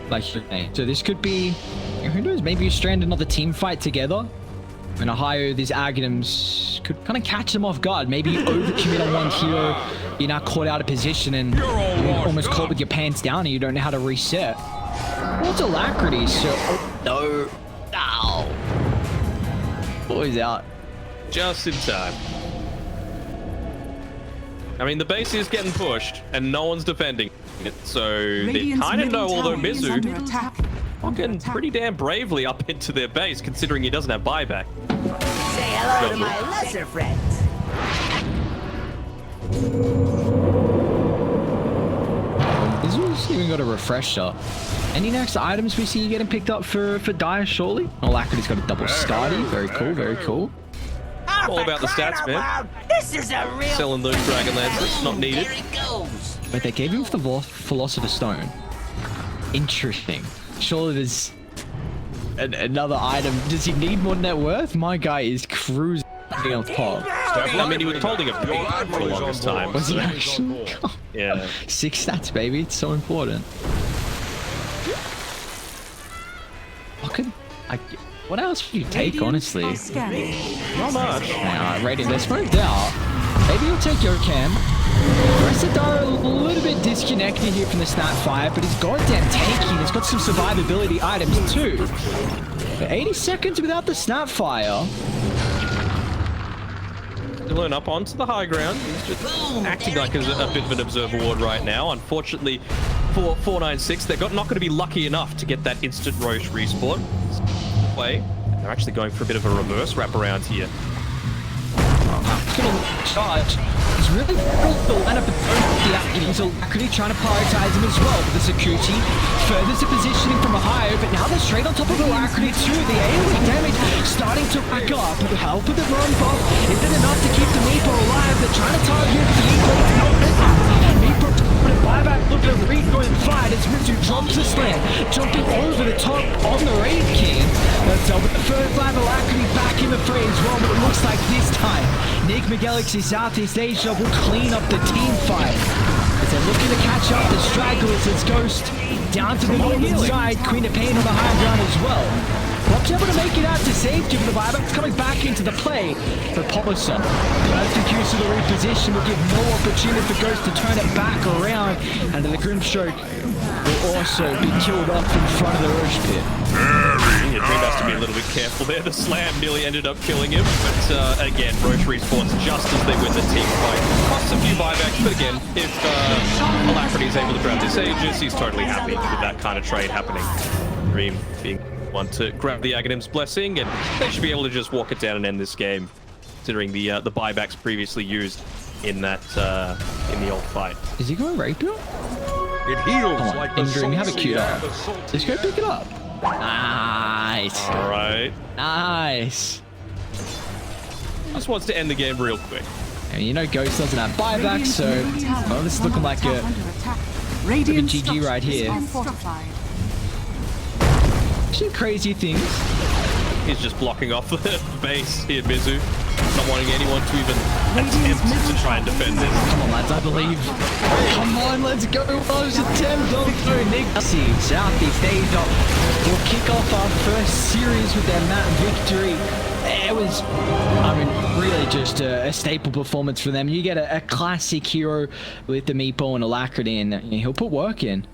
Speaker 1: Like, so this could be, who knows, maybe you strand another team fight together and Ohio, these Aghanims could kind of catch them off guard. Maybe you overcommit on one hero, you're now caught out of position and you're almost caught with your pants down and you don't know how to reset. Well, it's Alacrity, so no. Boy's out.
Speaker 2: Just in time. I mean, the base is getting pushed and no one's defending it, so they kind of know, although Mizu walking pretty damn bravely up into their base, considering he doesn't have buyback.
Speaker 5: Say hello to my lesser friends.
Speaker 1: Mizu's even got a refresher. Any next items we see getting picked up for Dire, surely? Alacrity's got a double Stardy. Very cool, very cool.
Speaker 2: All about the stats, man.
Speaker 5: This is a real.
Speaker 2: Selling those Dragon Lancers, not needed.
Speaker 5: There he goes.
Speaker 1: But they gave him the Philosopher's Stone. Interesting. Surely there's another item. Does he need more net worth? My guy is cruising on top.
Speaker 2: I mean, he was holding a peak for the longest time.
Speaker 1: Was he actually?
Speaker 2: Yeah.
Speaker 1: 6 stats, baby. It's so important. What else would you take, honestly?
Speaker 2: Not much.
Speaker 1: Rating, let's move down. Maybe you'll take your cam. Rest of Dara a little bit disconnected here from the Snapfire, but he's goddamn tanky. He's got some survivability items too. But 80 seconds without the Snapfire.
Speaker 2: Dylan up onto the high ground. He's just acting like a bit of an observer ward right now. Unfortunately, for 496, they're not going to be lucky enough to get that instant Roche respawn. Play. They're actually going for a bit of a reverse wraparound here.
Speaker 1: He's going to charge. He's really difficult to line up with both the Acadians. Alacrity trying to prioritize him as well. But the Sakuchi furthers the positioning from Ohio, but now they're straight on top of Alacrity too. The AoE damage starting to rack up. With the help of the run buff, is it enough to keep the Meepo alive? They're trying to target the Meepo. But a buyback, look at a Reed going fight as Mizu drops the slam, jumping over the top on the Raid King. That's with the third flag, Alacrity back in the fray as well, but it looks like this time NIGMA Galaxy Southeast Asia will clean up the team fight. As they're looking to catch up the stragglers as Ghost down to the northern side, Queen of Pain on the high ground as well. Pop's able to make it out to safety with the buyback coming back into the play for Polisson. Perfect use of the reposition will give no opportunity for Ghost to turn it back around, and the Grimstroke will also be killed up in front of the Roche pit.
Speaker 2: Yeah, Dream has to be a little bit careful there. The slam nearly ended up killing him, but again, Roche respawns just as they win the team fight. Costs a few buybacks, but again, if Alacrity is able to grab this Aegis, he's totally happy with that kind of trade happening. Dream being one to grab the Aghanim's Blessing, and they should be able to just walk it down and end this game, considering the buybacks previously used in that in the old fight.
Speaker 1: Is he going rape it?
Speaker 4: It heals
Speaker 1: Come on,
Speaker 4: like
Speaker 1: Dream, have it queued up. Let's go pick it up. Nice.
Speaker 2: All right.
Speaker 1: Nice.
Speaker 2: Just wants to end the game real quick.
Speaker 1: And you know Ghost doesn't have buyback, so well, this is looking like a GG right here. Actually, crazy things.
Speaker 2: He's just blocking off the base here, Mizu. Not wanting anyone to even attempt to try and defend this.
Speaker 1: Come on, lads, I believe. Come on, let's go. Those attempt on NIGMA Southeast Asia will kick off our first series with their map victory. It was, I mean, really just a staple performance for them. You get a classic hero with the Meepo and Alacrity, and he'll put work in.